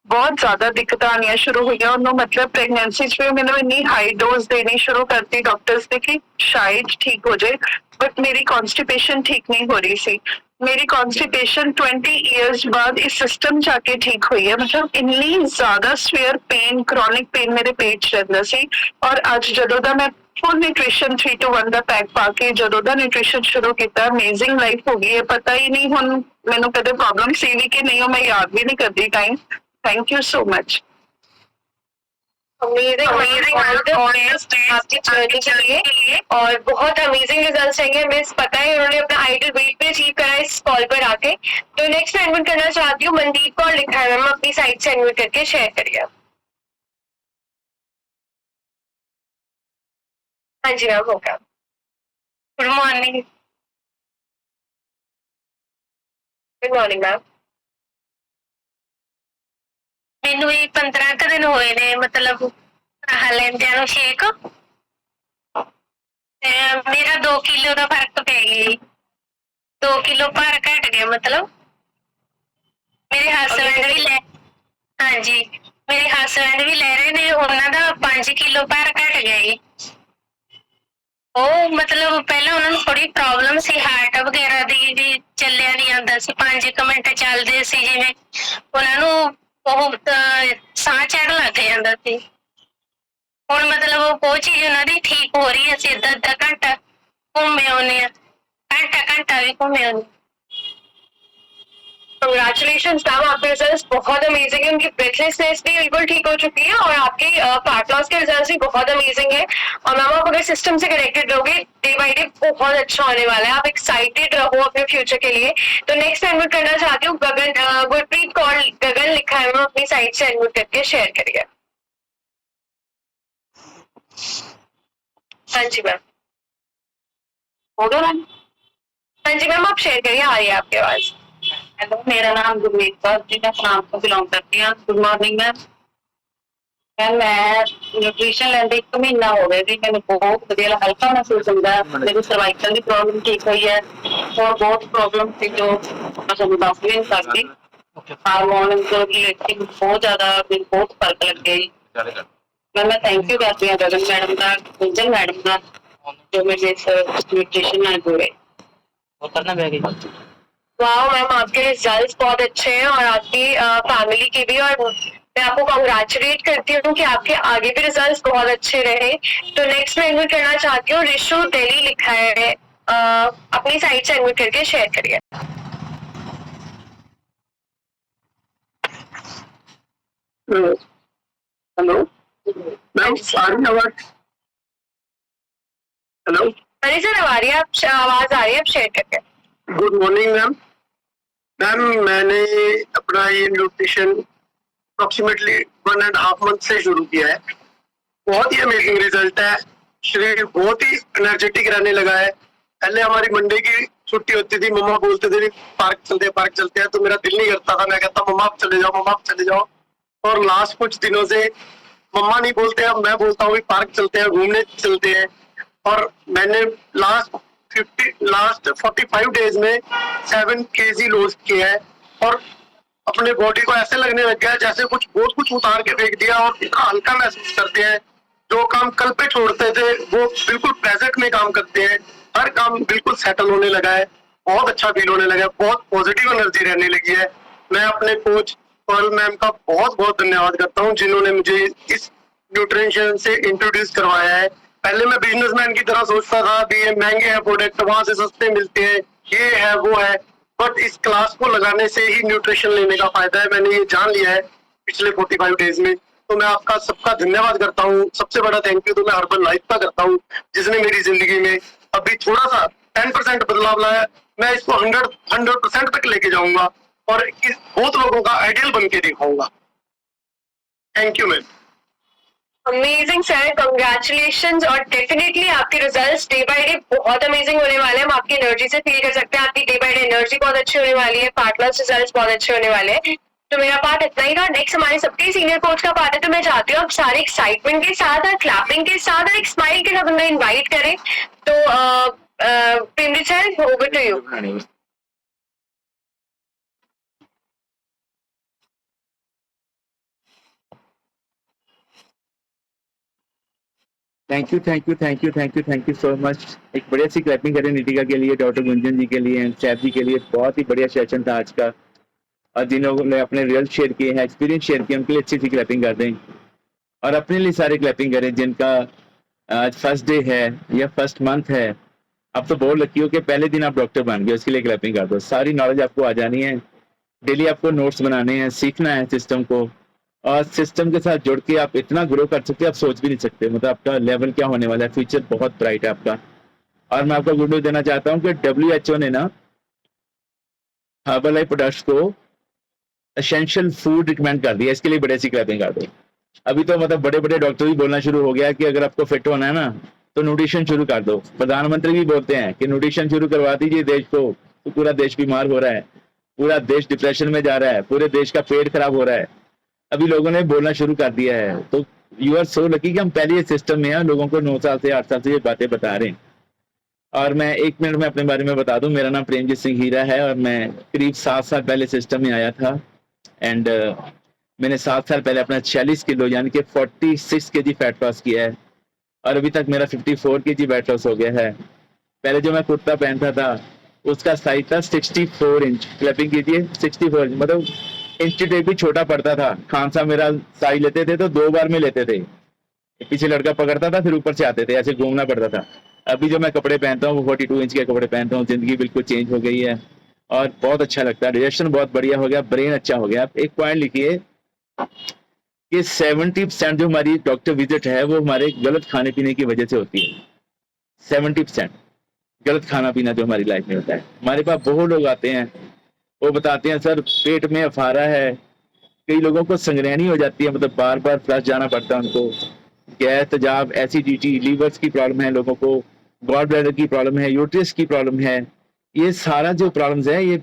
Speaker 5: बहुत ज्यादा दिक्कत आनिया शुरू हुई उन्होंने, मतलब प्रेगनेंसी च भी मैंने इन्नी हाई डोज देनी शुरू करती डॉक्टर्स ने कि शायद ठीक हो जाए, बट मेरी कॉन्स्टिपेशन ठीक नहीं हो रही सी। मेरी कॉन्स्टिपेशन 20 ईयर्स बाद इस सिस्टम जाके ठीक हुई है, मतलब इन्नी ज्यादा सवेयर पेन, क्रॉनिक पेन मेरे पेट च रहिंदा सी। और अज जदों दा मैं फुल न्यूट्रिशन 3 to 1 का पैक पा के जदों दा न्यूट्रिशन शुरू किया, अमेजिंग लाइफ हो गई है। पता ही नहीं हुण मैनूं कदे प्रॉब्लम सी भी कि नहीं, हो मैं याद भी नहीं करती time. Thank you so much.
Speaker 1: Amazing आपकी जर्नी के लिए, और बहुत अमेजिंग रिजल्ट्स आएंगे हमें पता है। उन्होंने अपना आइडियल वेट पे अचीव करा इस कॉल पर आके। तो नेक्स्ट मैं एडमिट करना चाहती हूँ मनदीप कौर लिखा है मैम, अपनी साइड से एडमिट करके शेयर करिए। हाँ जी मैम, होगा। Good morning. Good morning ma'am.
Speaker 6: ਮੈਨੂੰ ਵੀ 15 ਕੁ ਦਿਨ ਹੋਏ ਨੇ, ਮਤਲਬ ਆਹ ਲੈਂਦਿਆਂ ਨੂੰ ਸ਼ੇਕ, ਤੇ ਮੇਰਾ 2 ਕਿਲੋ ਦਾ ਫਰਕ ਪੈ ਗਿਆ ਜੀ। 2 ਕਿਲੋ ਭਾਰ ਘਟ ਗਿਆ, ਮਤਲਬ ਮੇਰੇ ਹਸਬੈਂਡ ਵੀ ਲੈ, ਹਾਂਜੀ ਮੇਰੇ ਹਸਬੈਂਡ ਵੀ ਲੈ ਰਹੇ ਨੇ, ਉਹਨਾਂ ਦਾ 5 ਕਿਲੋ ਭਾਰ ਘਟ ਗਿਆ ਜੀ। ਉਹ ਮਤਲਬ ਪਹਿਲਾਂ ਉਹਨਾਂ ਨੂੰ ਥੋੜੀ ਪ੍ਰੋਬਲਮ ਸੀ ਹਾਰਟ ਵਗੈਰਾ ਦੀ, ਵੀ ਚੱਲਿਆ ਨਹੀਂ ਜਾਂਦਾ ਸੀ, 5 ਮਿੰਟ ਚੱਲਦੇ ਸੀ ਜਿਵੇਂ, ਉਹਨਾਂ ਨੂੰ ਬਹੁਤ ਸਾਹ ਚੜ੍ਹਨ ਲੱਗ ਜਾਂਦਾ ਸੀ। ਹੁਣ ਮਤਲਬ ਉਹ ਚੀਜ਼ ਉਹਨਾਂ ਦੀ ਠੀਕ ਹੋ ਰਹੀ ਹੈ। ਅਸੀਂ ਅੱਧਾ ਘੰਟਾ ਘੁੰਮੇ ਆਉਂਦੇ ਹਾਂ, ਘੰਟਾ ਵੀ ਘੁੰਮੇ आਉਂਦੇ।
Speaker 1: कंग्रेचुलेशन मैम, आपके रिजल्ट्स बहुत अमेजिंग है। उनकी ब्रेथलेसनेस भी बिल्कुल ठीक हो चुकी है, और आपकी फैट लॉस के रिजल्ट्स भी बहुत अमेजिंग है। और मैम आप अगर सिस्टम से कनेक्टेड रहोगे, डे बाई डे बहुत अच्छा होने वाला है। आप एक्साइटेड रहो अपने फ्यूचर के लिए। तो नेक्स्ट एडमिट करना चाहती हूँ गगन, गुरप्रीत कौर गगन लिखा है मैम, अपनी साइड से एडमिट करके शेयर करिए। हाँ जी मैम,
Speaker 4: होगा मैम।
Speaker 1: हाँ जी मैम, आप शेयर करिए, आ रही है आपकी आवाज।
Speaker 4: हेलो, मेरा नाम गुरमीत कौर जी, मैं फ्रांस ਤੋਂ ਬਿਲੋਂਗ ਕਰਦੀ ਹਾਂ। Good morning ma'am. ਮੈਂ ਨਿਊਟ੍ਰੀਸ਼ਨ ਲੈਂਦੇ 1 ਮਹੀਨਾ ਹੋ ਗਿਆ ਜੀ, ਮੈਨੂੰ ਬਹੁਤ ਵਧੀਆ ਹਲਕਾ ਮਹਿਸੂਸ ਹੁੰਦਾ। ਮੇਰੀ ਸਰਵਾਈਕਲ ਦੀ ਪ੍ਰੋਬਲਮ ਠੀਕ ਹੋਈ ਹੈ, और बहुत प्रॉब्लम थी जो मैं ਤੁਹਾਨੂੰ ਦੱਸ ਵੀ ਨਹੀਂ ਸਕਦੀ। हार्मोन को रिलेटेड बहुत ज्यादा ਮੈਨੂੰ ਬਹੁਤ ਫਰਕ ਲੱਗਿਆ ਜੀ। मैं थैंक यू करती हूँ गगन मैडम का, गुंजन मैडम का, जो मेरे इस न्यूट्रिशन में जुड़े। वो करना बैग
Speaker 1: वाह मैम, आपके रिजल्ट्स बहुत अच्छे हैं, और आपकी फैमिली के भी। और मैं आपको कॉन्ग्रेचुलेट करती हूँ कि आपके आगे भी रिजल्ट्स बहुत अच्छे रहे। तो नेक्स्ट मैं एडमिट करना चाहती हूँ रिशु दिल्ली लिखा है, अपनी साइड से एडमिट करके शेयर करिए।
Speaker 3: हेलो मैम, सारी आवाज हेलो
Speaker 1: अरे सर, आवाज आ रही है, आप शेयर करके।
Speaker 3: Good morning ma'am. मैम मैंने अपना ये न्यूट्रिशन अप्रोक्सीमेटली 1.5 मंथ से शुरू किया है। बहुत ही अमेजिंग रिजल्ट है, शरीर बहुत ही एनर्जेटिक रहने लगा है। पहले हमारी मंडे की छुट्टी होती थी, मम्मा बोलते थे पार्क चलते हैं, तो मेरा दिल नहीं करता था। मैं कहता मम्मा आप चले जाओ। और लास्ट कुछ दिनों से मम्मा नहीं बोलते, अब मैं बोलता हूँ पार्क चलते हैं, घूमने चलते हैं। और मैंने लास्ट 45 डेज में 7 kg लॉस किया है, और अपने बॉडी को ऐसे लगने लग गया है जैसे बहुत कुछ उतार के फेंक दिया, और इतना हल्का महसूस करते हैं। जो काम कल पे छोड़ते थे वो बिल्कुल प्रेजेंट में काम करते हैं। हर काम बिल्कुल सेटल होने लगा है, बहुत अच्छा फील होने लगा है, बहुत पॉजिटिव एनर्जी रहने लगी है। मैं अपने कोच पर्ल मैम का बहुत बहुत धन्यवाद करता हूँ, जिन्होंने मुझे इस न्यूट्रिशन से इंट्रोड्यूस करवाया है। पहले मैं बिजनेसमैन की तरह सोचता था कि ये महंगे हैं प्रोडक्ट, वहां से सस्ते मिलते हैं, ये है वो है, बट इस क्लास को लगाने से ही न्यूट्रिशन लेने का फायदा है। मैंने ये जान लिया है पिछले 45 डेज में। तो मैं आपका सबका धन्यवाद करता हूँ। सबसे बड़ा थैंक यू तो मैं हर्बल लाइफ का करता हूँ, जिसने मेरी जिंदगी में अभी थोड़ा सा 10% बदलाव लाया। मैं इसको 100% तक लेके जाऊंगा, और बहुत लोगों का आइडियल बन के दिखाऊंगा। Thank you ma'am.
Speaker 1: Amazing sir, congratulations. और डेफिनेटली आपके रिजल्ट्स डे बाय डे बहुत अमेजिंग होने वाले हैं। हम आपकी एनर्जी से फील कर सकते हैं, आपकी डे बाय डे एनर्जी बहुत अच्छी होने वाली है, पार्ट लॉस रिजल्ट्स बहुत अच्छे होने वाले हैं। तो मेरा पार्ट इतना ही था। नेक्स्ट हमारे सबके सीनियर कोच का पार्ट है, तो मैं चाहती हूँ आप सारे एक्साइटमेंट के साथ और क्लैपिंग के साथ और एक स्माइल के साथ हमें इन्वाइट करें। तो Premjit sir, over to you.
Speaker 2: Thank you so much. एक बढ़िया सी क्लैपिंग करें नितिका के लिए, डॉक्टर गुंजन जी के लिए एंड सैफ जी के लिए। बहुत ही बढ़िया सेशन था आज का, और जिन लोगों ने अपने रिजल्ट शेयर किए हैं, एक्सपीरियंस शेयर किए, उनके लिए अच्छी सी क्लैपिंग कर दें। और अपने लिए सारे क्लैपिंग करें जिनका आज फर्स्ट डे है या फर्स्ट मंथ है। आप तो बहुत लकी हो कि पहले दिन आप डॉक्टर बन गए, उसके लिए क्लैपिंग कर दो। सारी नॉलेज आपको आ जानी है, डेली आपको नोट्स बनाने हैं, सीखना है सिस्टम को, और सिस्टम के साथ जुड़ के आप इतना ग्रो कर सकते हैं आप सोच भी नहीं सकते। मतलब आपका लेवल क्या होने वाला है, फ्यूचर बहुत ब्राइट है आपका। और मैं आपको गुड न्यूज देना चाहता हूँ कि WHO ने ना हर्बल लाइफ प्रोडक्ट्स को एसेंशियल फूड रिकमेंड कर दिया। इसके लिए बड़े सी क्लैपिंग कर दो। अभी तो मतलब बड़े बड़े डॉक्टर भी बोलना शुरू हो गया कि अगर आपको फिट होना है ना तो न्यूट्रिशन शुरू कर दो। प्रधानमंत्री भी बोलते हैं कि न्यूट्रिशन शुरू करवा दीजिए देश को, तो पूरा देश बीमार हो रहा है, पूरा देश डिप्रेशन में जा रहा है, पूरे देश का पेट खराब हो रहा है। अभी लोगों ने बोलना शुरू कर दिया है। तो यू आर सो लकी कि हम पहले सिस्टम में हैं, लोगों को 9 साल से 8 साल से ये बातें बता रहे हैं। और मैं 1 मिनट में अपने बारे में बता दूं, मेरा नाम प्रेमजीत सिंह हीरा है और मैं करीब 7 साल पहले सिस्टम में आया था। एंड मैंने 7 साल पहले अपना 46 किलो यानी कि 46 kg फैट लॉस किया है, और अभी तक मेरा 54 kg वेट लॉस हो गया है। पहले जो मैं कुर्ता पहनता था उसका साइज था 64 इंच। क्लैपिंग कीजिए, 64 इंच, मतलब इंच टेप भी छोटा पड़ता था। खान साहब मेरा साइज लेते थे तो 2 बार में लेते थे, पीछे लड़का पकड़ता था फिर ऊपर से आते थे, ऐसे घूमना पड़ता था। अभी जो मैं कपड़े पहनता हूँ वो 42 इंच के कपड़े पहनता हूँ। जिंदगी बिल्कुल चेंज हो गई है और बहुत अच्छा लगता है। डाइजेशन बहुत बढ़िया हो गया, ब्रेन अच्छा हो गया। आप एक पॉइंट लिखिए कि 70% जो हमारी डॉक्टर विजिट है वो हमारे गलत खाने पीने की वजह से होती है। 70% गलत खाना पीना जो हमारी लाइफ में होता है। हमारे पास बहुत लोग आते हैं, वो बताते हैं सर पेट में अफारा है, कई लोगों को संग्रहणी हो जाती है, मतलब बार बार फ्लश जाना पड़ता है उनको, गैस, तेजाब, एसिडिटी, लीवर्स की प्रॉब्लम है लोगों को, गॉल ब्लैडर की प्रॉब्लम है, यूट्रस की प्रॉब्लम है। ये सारा जो प्रॉब्लम्स है ये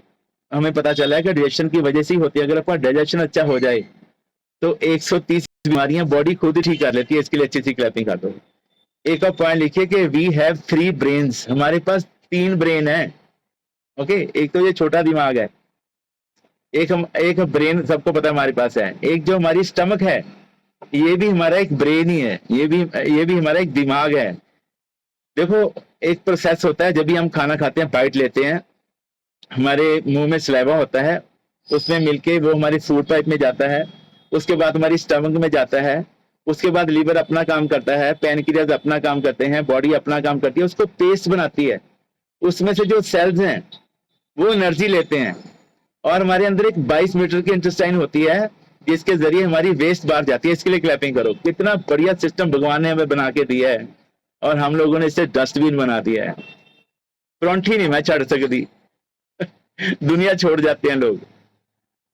Speaker 2: हमें पता चला है कि डाइजेशन की वजह से ही होती है। अगर आपका डाइजेशन अच्छा हो जाए तो 130 बीमारियां बॉडी खुद ही ठीक कर लेती है। इसके लिए अच्छी सी क्लैपिंग कर दो। एक और पॉइंट लिखिए कि वी हैव 3 ब्रेन्स। हमारे पास 3 ब्रेन है। ओके, एक तो ये छोटा दिमाग है, एक ब्रेन सबको पता है हमारे पास है। एक जो हमारी स्टमक है ये भी हमारा एक ब्रेन ही है, ये भी हमारा एक दिमाग है। देखो एक प्रोसेस होता है, जब भी हम खाना खाते हैं, बाइट लेते हैं, हमारे मुंह में सलाइवा होता है, उसमें मिलके वो हमारी फूड पाइप में जाता है, उसके बाद हमारी स्टमक में जाता है, उसके बाद लीवर अपना काम करता है, पैनक्रियाज अपना काम करते हैं, बॉडी अपना काम करती है, उसको पेस्ट बनाती है। उसमें से जो सेल्स हैं वो एनर्जी लेते हैं, और हमारे अंदर एक 22 मीटर की इंटेस्टाइन होती है जिसके जरिए हमारी वेस्ट बाहर जाती है। इसके लिए क्लैपिंग करो। कितना बढ़िया सिस्टम भगवान ने हमें बना के दिया है और हम लोगों ने इसे डस्टबिन बना दिया है। परौंठी नहीं मैं छड़ सकती दुनिया छोड़ जाते हैं लोग।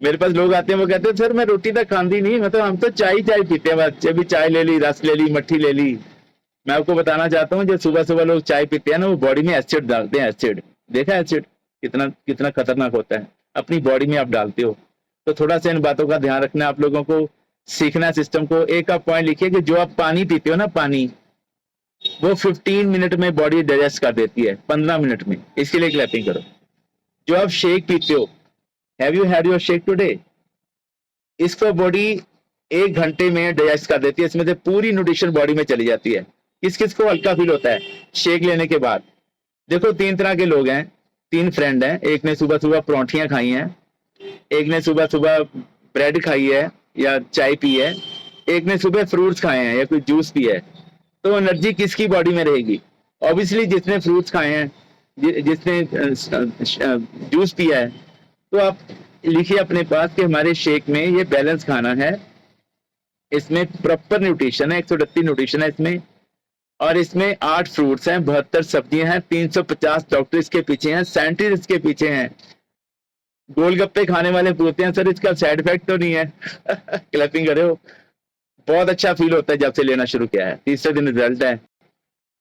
Speaker 2: मेरे पास लोग आते हैं, वो कहते हैं सर मैं रोटी तक खाती नहीं, मतलब हम तो चाय पीते हैं, बच्चे भी चाय ले ली, रस ले ली, मट्ठी ले ली। मैं आपको बताना चाहता हूँ जो सुबह सुबह लोग चाय पीते हैं ना, वो बॉडी में एसिड डालते हैं। एसिड देखा है एसिड कितना खतरनाक होता है, अपनी बॉडी में आप डालते हो। तो थोड़ा सा इन बातों का ध्यान रखना, आप लोगों को सीखना सिस्टम को। एक आप पॉइंट लिखिए कि जो आप पानी पीते हो ना, पानी वो 15 मिनट में बॉडी डाइजेस्ट कर देती है, 15 मिनट में। इसके लिए क्लैपिंग करो। जो आप शेक पीते हो, have you had your shake today, इसको बॉडी 1 घंटे में डाइजेस्ट कर देती है। इसमें से पूरी न्यूट्रिशन बॉडी में चली जाती है। किस किस को हल्का फील होता है शेक लेने के बाद? देखो 3 तरह के लोग हैं, 3 फ्रेंड हैं। एक ने सुबह सुबह परौंठियां खाई हैं, एक ने सुबह सुबह ब्रेड खाई है या चाय पी है, एक ने सुबह फ्रूट्स खाए हैं या कोई जूस पिया है। तो एनर्जी किसकी बॉडी में रहेगी? ऑब्वियसली जिसने फ्रूट्स खाए हैं, जिसने जूस पिया है। तो आप लिखिए अपने पास कि हमारे शेक में ये बैलेंस खाना है, इसमें प्रॉपर न्यूट्रिशन है, 138 न्यूट्रिशन है इसमें, और इसमें 8 फ्रूट्स हैं, 72 सब्जियां हैं, 350 डॉक्टर इसके पीछे हैं, साइंटिस्ट इसके पीछे हैं। गोलगप्पे खाने वाले पूछते हैं सर इसका साइड इफेक्ट तो नहीं है क्लैपिंग करे हो। बहुत अच्छा फील होता है जब से लेना शुरू किया है। तीसरे दिन रिजल्ट है।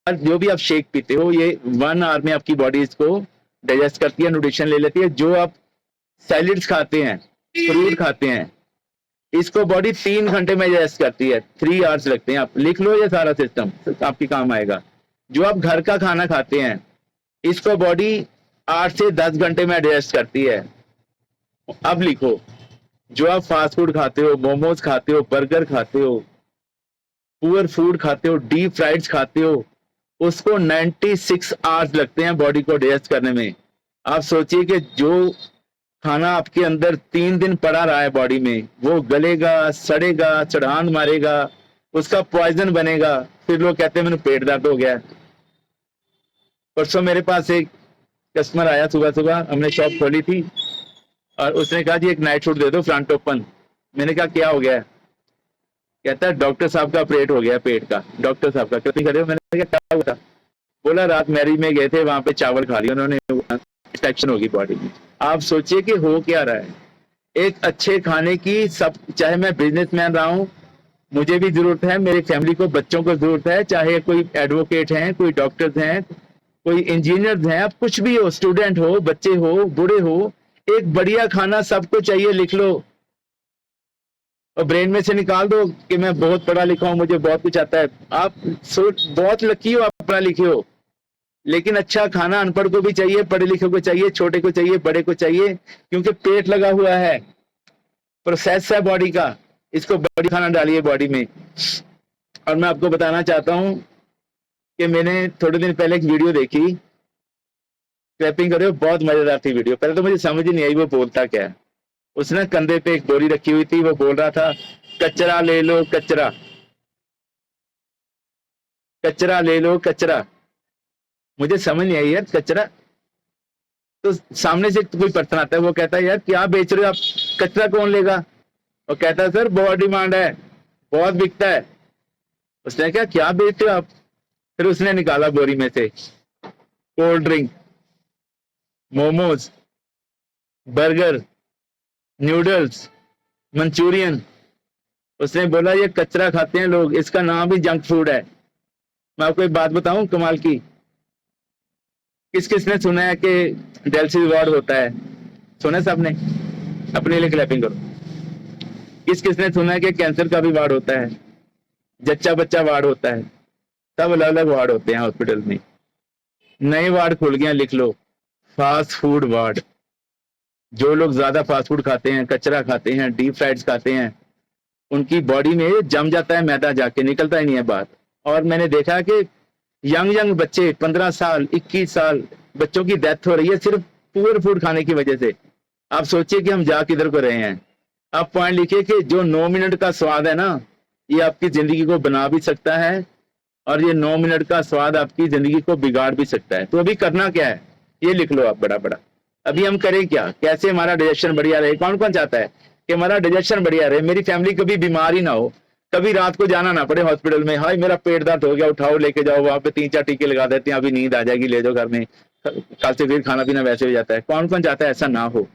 Speaker 2: और जो भी आप शेक पीते हो ये 1 आवर में आपकी बॉडी इसको डाइजेस्ट करती है, न्यूट्रिशन ले लेती है। जो आप सैलिड्स खाते हैं, फ्रूट खाते हैं, इसको बॉडी 3 घंटे में डाइजेस्ट करती है। 3 आवर्स लगते हैं। आप लिख लो ये सारा सिस्टम, आपके काम आएगा। जो आप घर का खाना खाते हैं इसको बॉडी 8 से 10 घंटे में डाइजेस्ट करती है। अब लिखो, जो आप फास्ट फूड खाते हो, मोमोज खाते हो, बर्गर खाते हो, पुअर फूड खाते हो, डीप फ्राइड्स खाते हो, उसको 96 आवर्स लगते हैं बॉडी को डाइजेस्ट करने में। आप सोचिए कि जो खाना आपके अंदर 3 दिन पड़ा रहा है बॉडी में, वो गलेगा, सड़ेगा, चढ़ान मारेगा, उसका पॉइजन बनेगा। फिर लोग कहते हैं मैंने पेट दर्द हो गया। परसों मेरे पास एक कस्टमर आया, सुबह सुबह हमने शॉप खोली थी और उसने कहा जी एक नाइट सूट दे दो फ्रंट ओपन। मैंने कहा क्या हो गया? कहता है डॉक्टर साहब का ऑपरेट हो गया पेट का। डॉक्टर साहब का कितनी करे हो? मैंने कहा क्या हुआ? बोला रात मैरिज में गए थे, वहां पे चावल खा लिया उन्होंने, इंफेक्शन होगी बॉडी में। आप सोचिए कि हो क्या रहा है। एक अच्छे खाने की सब, चाहे मैं बिजनेसमैन रहा हूं, मुझे भी जरूरत है, मेरी फैमिली को, बच्चों को जरूरत है, चाहे कोई एडवोकेट हैं, कोई डॉक्टर्स हैं, कोई इंजीनियर्स हैं, आप कुछ भी हो, स्टूडेंट हो, बच्चे हो, बूढ़े हो, एक बढ़िया खाना सबको चाहिए। लिख लो और ब्रेन में से निकाल दो कि मैं बहुत पढ़ा लिखा हूं, मुझे बहुत कुछ आता है। आप बहुत लकी हो, आप पढ़ा लिखे हो, लेकिन अच्छा खाना अनपढ़ को भी चाहिए, पढ़े लिखे को चाहिए, छोटे को चाहिए, बड़े को चाहिए, क्योंकि पेट लगा हुआ है, प्रोसेस है बॉडी का। इसको बॉडी खाना डालिए बॉडी में। और मैं आपको बताना चाहता हूं कि मैंने थोड़े दिन पहले एक वीडियो देखी, क्लैपिंग कर रहे हो, बहुत मजेदार थी वीडियो। पहले तो मुझे समझ ही नहीं आई वो बोलता क्या है। उसने कंधे पे एक बोरी रखी हुई थी, वो बोल रहा था कचरा ले लो कचरा, कचरा ले लो कचरा। मुझे समझ नहीं आई यार, कचरा। तो सामने से कोई पर्सन आता है, वो कहता है यार क्या बेच रहे हो आप, कचरा कौन लेगा? वो कहता है सर बहुत डिमांड है, बहुत बिकता है। उसने कहा क्या बेचते हो आप? फिर उसने निकाला बोरी में से cold drink, momos, burger, noodles, Manchurian. उसने बोला ये कचरा खाते हैं लोग, इसका नाम भी जंक फूड है। मैं आपको एक बात बताऊं कमाल की, किस किसने सुना है कि डेल्सी वार्ड होता है? सुना सबने? अपने लिए क्लैपिंग करो। किस किसने सुना है कि कैंसर का भी वार्ड होता है, जच्चा बच्चा वार्ड होता है? सब अलग अलग वार्ड होते हैं हॉस्पिटल में। नए वार्ड खुल गए, लिख लो, फास्ट फूड वार्ड। जो लोग ज्यादा फास्ट फूड खाते हैं, कचरा खाते हैं, डीप फ्राइड्स खाते हैं, उनकी बॉडी में जम जाता है मैदा, जाके निकलता ही नहीं है बात। और मैंने देखा कि यंग बच्चे 15 साल 21 साल बच्चों की डेथ हो रही है सिर्फ पुअर फूड खाने की वजह से। आप सोचिए कि हम जा किधर को रहे हैं। आप पॉइंट लिखिए कि जो 9 मिनट का स्वाद है ना, ये आपकी जिंदगी को बना भी सकता है और ये 9 मिनट का स्वाद आपकी जिंदगी को बिगाड़ भी सकता है। तो अभी करना क्या है ये लिख लो आप बड़ा बड़ा। अभी हम करें क्या, कैसे हमारा डाइजेशन बढ़िया रहे? कौन कौन चाहता है कि हमारा डाइजेशन बढ़िया रहे, मेरी फैमिली कभी बीमार ही ना हो, कभी रात को जाना ना पड़े हॉस्पिटल में, हाय मेरा पेट दर्द हो गया, उठाओ लेके जाओ, वहां पे 3-4 टीके लगा देते हैं, अभी नींद आ जाएगी, ले जाओ घर में, कल से फिर खाना पीना वैसे हो जाता है। कौन कौन चाहता है ऐसा ना हो?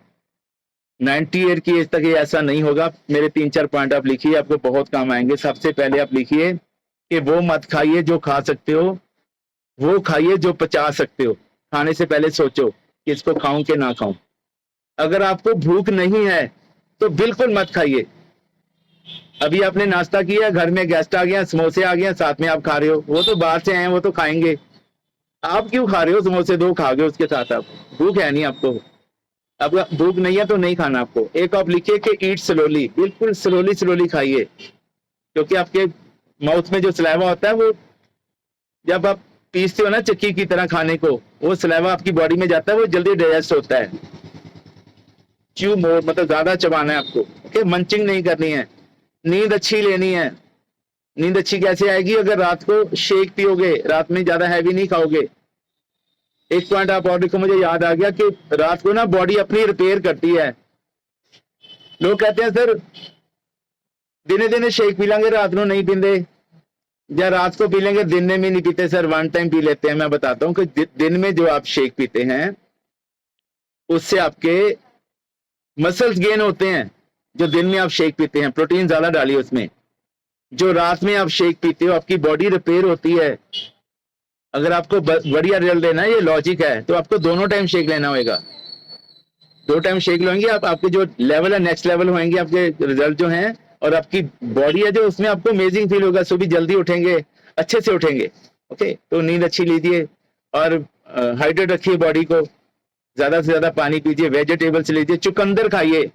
Speaker 2: 98 की एज तक ये ऐसा नहीं होगा। मेरे 3-4 पॉइंट आप लिखिए, आपको बहुत काम आएंगे। सबसे पहले आप लिखिए कि वो मत खाइए जो खा सकते हो, वो खाइए जो पचा सकते हो। खाने से पहले सोचो कि इसको खाऊं कि ना खाऊं। अगर आपको भूख नहीं है तो बिल्कुल मत खाइए। अभी आपने नाश्ता किया, घर में गेस्ट आ गया, समोसे आ गया, साथ में आप खा रहे हो, वो तो बाहर से आए हैं, वो तो खाएंगे, आप क्यों खा रहे हो? समोसे 2 खा गए उसके साथ, आप भूख है नहीं आपको। आपका भूख नहीं है तो नहीं खाना आपको। एक आप लिखिए कि ईट स्लोली, बिल्कुल स्लोली खाइए, क्योंकि आपके माउथ में जो सलाइवा होता है वो जब आप पीसते हो ना चक्की की तरह खाने को, वो सलाइवा आपकी बॉडी में जाता है, वो जल्दी डाइजेस्ट होता है। च्यू मोर मतलब ज्यादा चबाना है आपको, ओके? मंचिंग नहीं करनी है। नींद अच्छी लेनी है। नींद अच्छी कैसे आएगी? अगर रात को शेक पियोगे, रात में ज्यादा हैवी नहीं खाओगे। एक पॉइंट आप और देखो, मुझे याद आ गया कि रात को ना बॉडी अपनी रिपेयर करती है। लोग कहते हैं सर दिने दिने शेक पी लेंगे, रात को नहीं पीते, या रात को पी लेंगे दिन में नहीं पीते। सर 1 टाइम पी लेते हैं। मैं बताता हूँ कि दिन में जो आप शेक पीते हैं उससे आपके मसल्स गेन होते हैं। जो दिन में आप शेक पीते हैं, प्रोटीन ज्यादा डालिए उसमें, जो रात में आप शेक पीते हो, आपकी बॉडी रिपेयर होती है। अगर आपको बढ़िया रिजल्ट देना है, ये लॉजिक है, तो आपको दोनों टाइम शेक लेना होगा। 2 टाइम शेक लेंगे आप, आपके जो लेवल है नेक्स्ट लेवल होंगे आपके रिजल्ट जो हैं, और आपकी बॉडी है जो उसमें आपको अमेजिंग फील होगा। सुबह जल्दी उठेंगे, अच्छे से उठेंगे। ओके, तो नींद अच्छी लीजिए और हाइड्रेट रखिए बॉडी को, ज्यादा से ज्यादा पानी पीजिए, वेजिटेबल्स लीजिए, चुकंदर खाइए।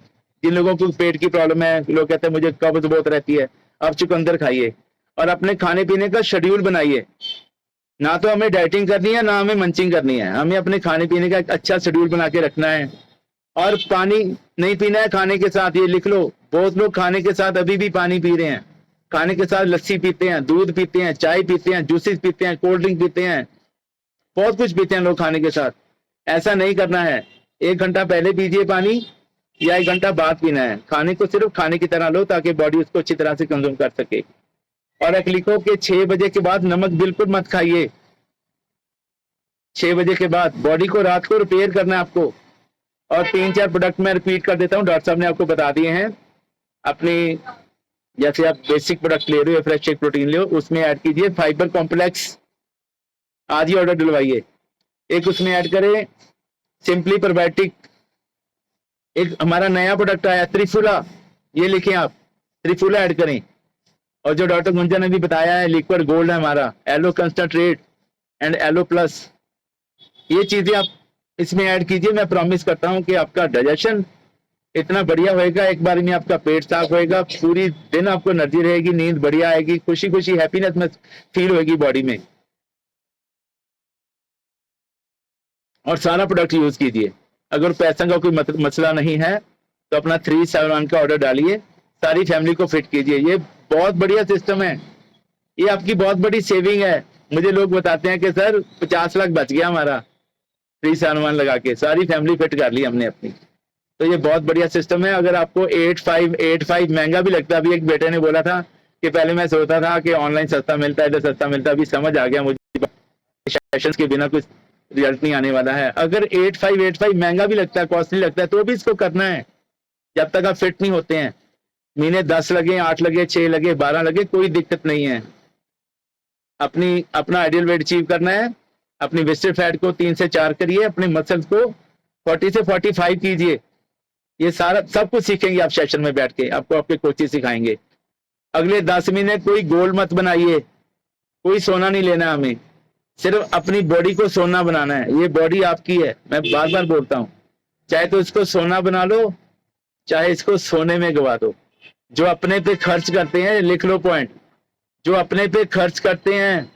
Speaker 2: जिन लोगों को पेट की प्रॉब्लम है, लोग कहते हैं मुझे कब्ज बहुत रहती है, आप चुकंदर खाइए। और अपने खाने पीने का शेड्यूल बनाइए। ना तो हमें डाइटिंग करनी है, ना हमें मंचिंग करनी है, हमें अपने खाने पीने का एक अच्छा शेड्यूल बना के रखना है। और पानी नहीं पीना है खाने के साथ, ये लिख लो। बहुत लोग खाने के साथ अभी भी पानी पी रहे हैं, खाने के साथ लस्सी पीते हैं, दूध पीते हैं, चाय पीते हैं, जूसेस पीते हैं, कोल्ड ड्रिंक पीते हैं, बहुत कुछ पीते हैं लोग खाने के साथ। ऐसा नहीं करना है। 1 घंटा पहले पीजिए पानी या 1 घंटा बाद पीना है। खाने को सिर्फ खाने की तरह लो ताकि बॉडी उसको अच्छी तरह से कंज्यूम कर सके। और एक लिखो कि 6 बजे के बाद नमक बिल्कुल मत खाइए। 6 बजे के बाद बॉडी को रात को रिपेयर करना है आपको। और 3-4 प्रोडक्ट मैं रिपीट कर देता हूँ, डॉक्टर साहब ने आपको बता दिए हैं। अपनी जैसे आप बेसिक प्रोडक्ट ले रहे हो, फ्रेश शेक प्रोटीन ले, उसमें ऐड कीजिए फाइबर कॉम्प्लेक्स, आज ही ऑर्डर दिलवाइए। एक उसमें ऐड करें सिंपली प्रोबायोटिक। एक हमारा नया प्रोडक्ट आया त्रिफुला, ये लिखें आप, त्रिफुला ऐड करें। और जो डॉक्टर गुंजन ने भी बताया है, लिक्विड गोल्ड है हमारा, aloe concentrate and aloe plus, ये चीजें आप इसमें ऐड कीजिए। मैं प्रॉमिस करता हूं कि आपका डाइजेशन इतना बढ़िया होएगा, एक बार में आपका पेट साफ होएगा, पूरी दिन आपको एनर्जी रहेगी, नींद बढ़िया आएगी, खुशी खुशी हैप्पीनेस में फील होगी बॉडी में। और सारा प्रोडक्ट यूज कीजिए। अगर पैसा का कोई मसला नहीं है तो अपना 371 का ऑर्डर डालिए, सारी फैमिली को फिट कीजिए। ये बहुत बढ़िया सिस्टम है, ये आपकी बहुत बड़ी सेविंग है। मुझे लोग बताते हैं कि सर 50 लाख बच गया हमारा 371 लगा के, सारी फैमिली फिट कर ली हमने अपनी। तो ये बहुत बढ़िया सिस्टम है। अगर आपको 85 महंगा भी लगता है, अभी एक बेटे ने बोला था कि पहले मैं सोचता था कि ऑनलाइन सस्ता मिलता है, इधर सस्ता मिलता है, अभी समझ आ गया मुझे सेशंस के बिना कुछ रिजल्ट नहीं आने वाला है। अगर 85 महंगा भी लगता है, कॉस्टली लगता है, तो भी इसको करना है जब तक आप फिट नहीं होते हैं। महीने 10 लगे, 8 लगे, 6 लगे, 12 लगे, कोई दिक्कत नहीं है। अपना आइडियल वेट अचीव करना है। अपनी वेस्टेड फैट को 3 से 4 करिए, अपने मसल्स को 40 से 45 कीजिए। ये सारा सब कुछ सीखेंगे आप सेशन में बैठ के, आपको आपके कोचेस सिखाएंगे। अगले 10 महीने कोई गोल्ड मत बनाइए, कोई सोना नहीं लेना हमें, सिर्फ अपनी बॉडी को सोना बनाना है। ये बॉडी आपकी है, मैं बार बार बोलता हूँ, चाहे तो इसको सोना बना लो, चाहे इसको सोने में गवा दो। जो अपने पे खर्च करते हैं, लिख लो पॉइंट, जो अपने पे खर्च करते हैं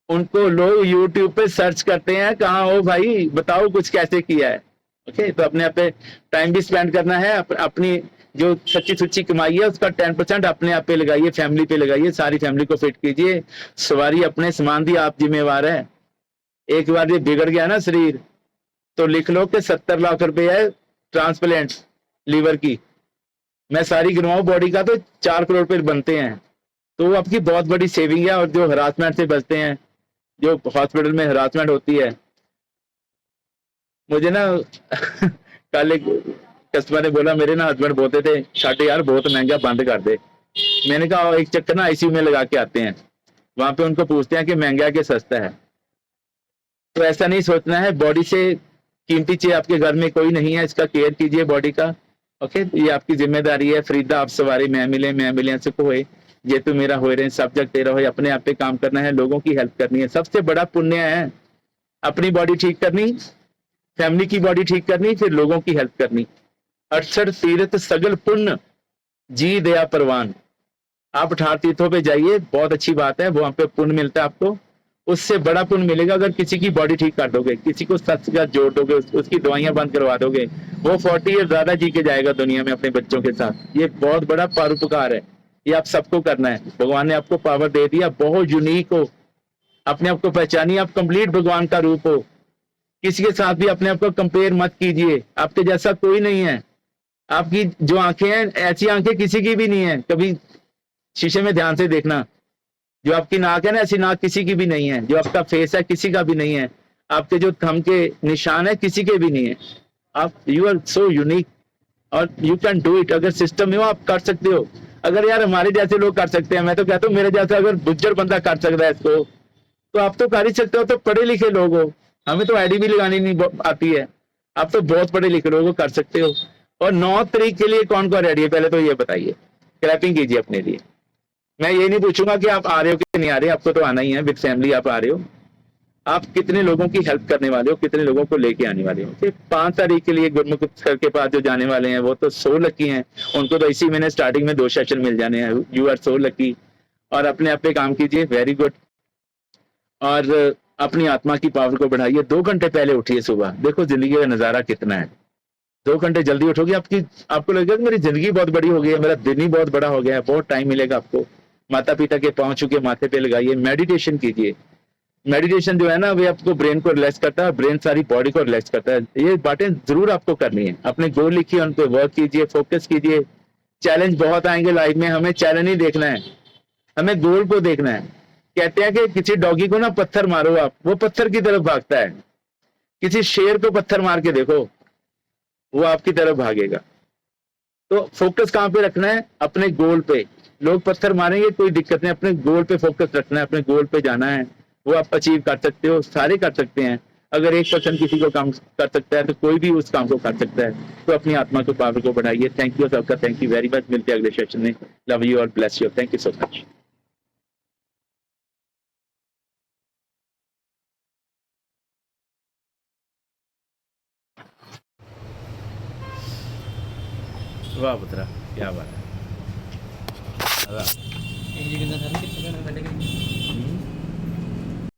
Speaker 2: उनको लोग यूट्यूब पे सर्च करते हैं, कहाँ हो भाई, बताओ कुछ कैसे किया है। ओके, तो अपने आप पे टाइम भी स्पेंड करना है। अपनी जो सच्ची सुच्ची कमाई है उसका 10% अपने आप पे लगाइए, फैमिली पे लगाइए, सारी फैमिली को फिट कीजिए। सवारी अपने सामान दी आप जिम्मेवार है। एक बार ये बिगड़ गया ना शरीर, तो लिख लो कि 70 लाख रुपए है ट्रांसप्लांट लीवर की, मैं सारी गिनवाऊं बॉडी का तो 4 करोड़ रुपए बनते हैं। तो वो आपकी बहुत बड़ी सेविंग है। और जो हरासमेंट से बचते हैं, जो हॉस्पिटल में हरासमेंट होती है, मुझे ना कल एक कस्टमर ने बोला, मेरे ना हस्बैंड बोलते थे शाटे यार बहुत महंगा, बंद कर दे। मैंने कहा एक चक्कर ना आईसीयू में लगा के आते हैं, वहां पे उनको पूछते हैं कि महंगा कि सस्ता है। तो ऐसा नहीं सोचना है, बॉडी से कीमती चीज आपके घर में कोई नहीं है, इसका केयर कीजिए बॉडी का। ओके, ये आपकी जिम्मेदारी है। फरीदा आप सवारी मैं मिले से होए, ये तो मेरा हो रहे सब जग तेरा हो। अपने आप पे काम करना है, लोगों की हेल्प करनी है, सबसे बड़ा पुण्य है। अपनी बॉडी ठीक करनी, फैमिली की बॉडी ठीक करनी, फिर लोगों की हेल्प करनी। 68 तीर्थ सगल पुण्य जी दया परवान। आप 18 तीर्थों पे जाइए, बहुत अच्छी बात है, वहां पे पुण्य मिलता है आपको। उससे बड़ा पुण्य मिलेगा अगर किसी की बॉडी ठीक कर दोगे, किसी को सच का जोड़ दोगे, उसकी दवाइयां बंद करवा दोगे, वो 40 ईयर ज्यादा जी के जाएगा दुनिया में अपने बच्चों के साथ। ये बहुत बड़ा परोपकार है, ये आप सबको करना है। भगवान ने आपको पावर दे दिया, बहुत यूनिक हो, अपने आप को पहचानिए, आप कंप्लीट भगवान का रूप हो। किसी के साथ भी अपने आप को कंपेयर मत कीजिए, आपके जैसा कोई नहीं है। आपकी जो आंखें हैं, ऐसी आंखें किसी की भी नहीं है। कभी शीशे में ध्यान से देखना, जो आपकी नाक है ना, ऐसी नाक किसी की भी नहीं है। जो आपका फेस है, किसी का भी नहीं है। आपके जो थंब के निशान है, किसी के भी नहीं है। आप यू आर सो यूनिक और यू कैन डू इट। अगर सिस्टम में हो आप कर सकते हो। अगर यार हमारे जैसे लोग कर सकते हैं, मैं तो कहता हूँ मेरे जैसा अगर बुज्जर बंदा कर सकता है इसको, तो आप तो कर ही सकते हो। तो पढ़े लिखे लोग हो, हमें तो आईडी भी लगानी नहीं आती है, आप तो बहुत पढ़े लिखे लोग हो, कर सकते हो। और 9 तारीख के लिए कौन कौन रेडी है, पहले तो ये बताइए, क्लैपिंग कीजिए अपने लिए। मैं ये नहीं पूछूंगा कि आप आ रहे हो कि नहीं आ रहे, आपको तो आना ही है, विद फैमिली आप आ रहे हो। आप कितने लोगों की हेल्प करने वाले हो, कितने लोगों को लेके आने वाले हो। सिर्फ 5 तारीख के लिए गुरमुख सर के पास जो जाने वाले हैं वो तो सो लकी हैं, उनको तो इसी महीने स्टार्टिंग में 2 सेशन मिल जाने हैं। You are so lucky. और अपने आप पे काम कीजिए, वेरी गुड। और अपनी आत्मा की पावर को बढ़ाइए। 2 घंटे पहले उठिए सुबह, देखो जिंदगी का नजारा कितना है। 2 घंटे जल्दी उठोगे, आपको लगेगा कि मेरी जिंदगी बहुत बड़ी हो गई है, मेरा दिन ही बहुत बड़ा हो गया है, बहुत टाइम मिलेगा आपको। माता पिता के पांव छू के माथे पे लगाइए, मेडिटेशन कीजिए। मेडिटेशन जो है ना, वे आपको ब्रेन को रिलैक्स करता है, ब्रेन सारी बॉडी को रिलैक्स करता है। ये बातें जरूर आपको करनी है। अपने गोल लिखिए, उन पे वर्क कीजिए, फोकस कीजिए। चैलेंज बहुत आएंगे लाइफ में, हमें चैलेंज नहीं देखना है, हमें गोल को देखना है। कहते हैं कि किसी डॉगी को ना पत्थर मारो आप, वो पत्थर की तरफ भागता है। किसी शेर को पत्थर मार के देखो, वो आपकी तरफ भागेगा। तो फोकस कहाँ पे रखना है, अपने गोल पे। लोग पत्थर मारेंगे कोई दिक्कत नहीं, अपने गोल पे फोकस रखना है, अपने गोल पे जाना है। वो आप अचीव कर सकते हो, सारे कर सकते हैं। अगर 1% किसी को काम कर सकता है तो कोई भी उस काम को कर सकता है। तो अपनी आत्मा को, पावर को बढ़ाइए। थैंक यू सबका, थैंक यू वेरी मच। मिलते हैं अगले सेशन में। लव यू और bless you. Thank you so much. वाह पुत्रा, क्या बात है। वाह।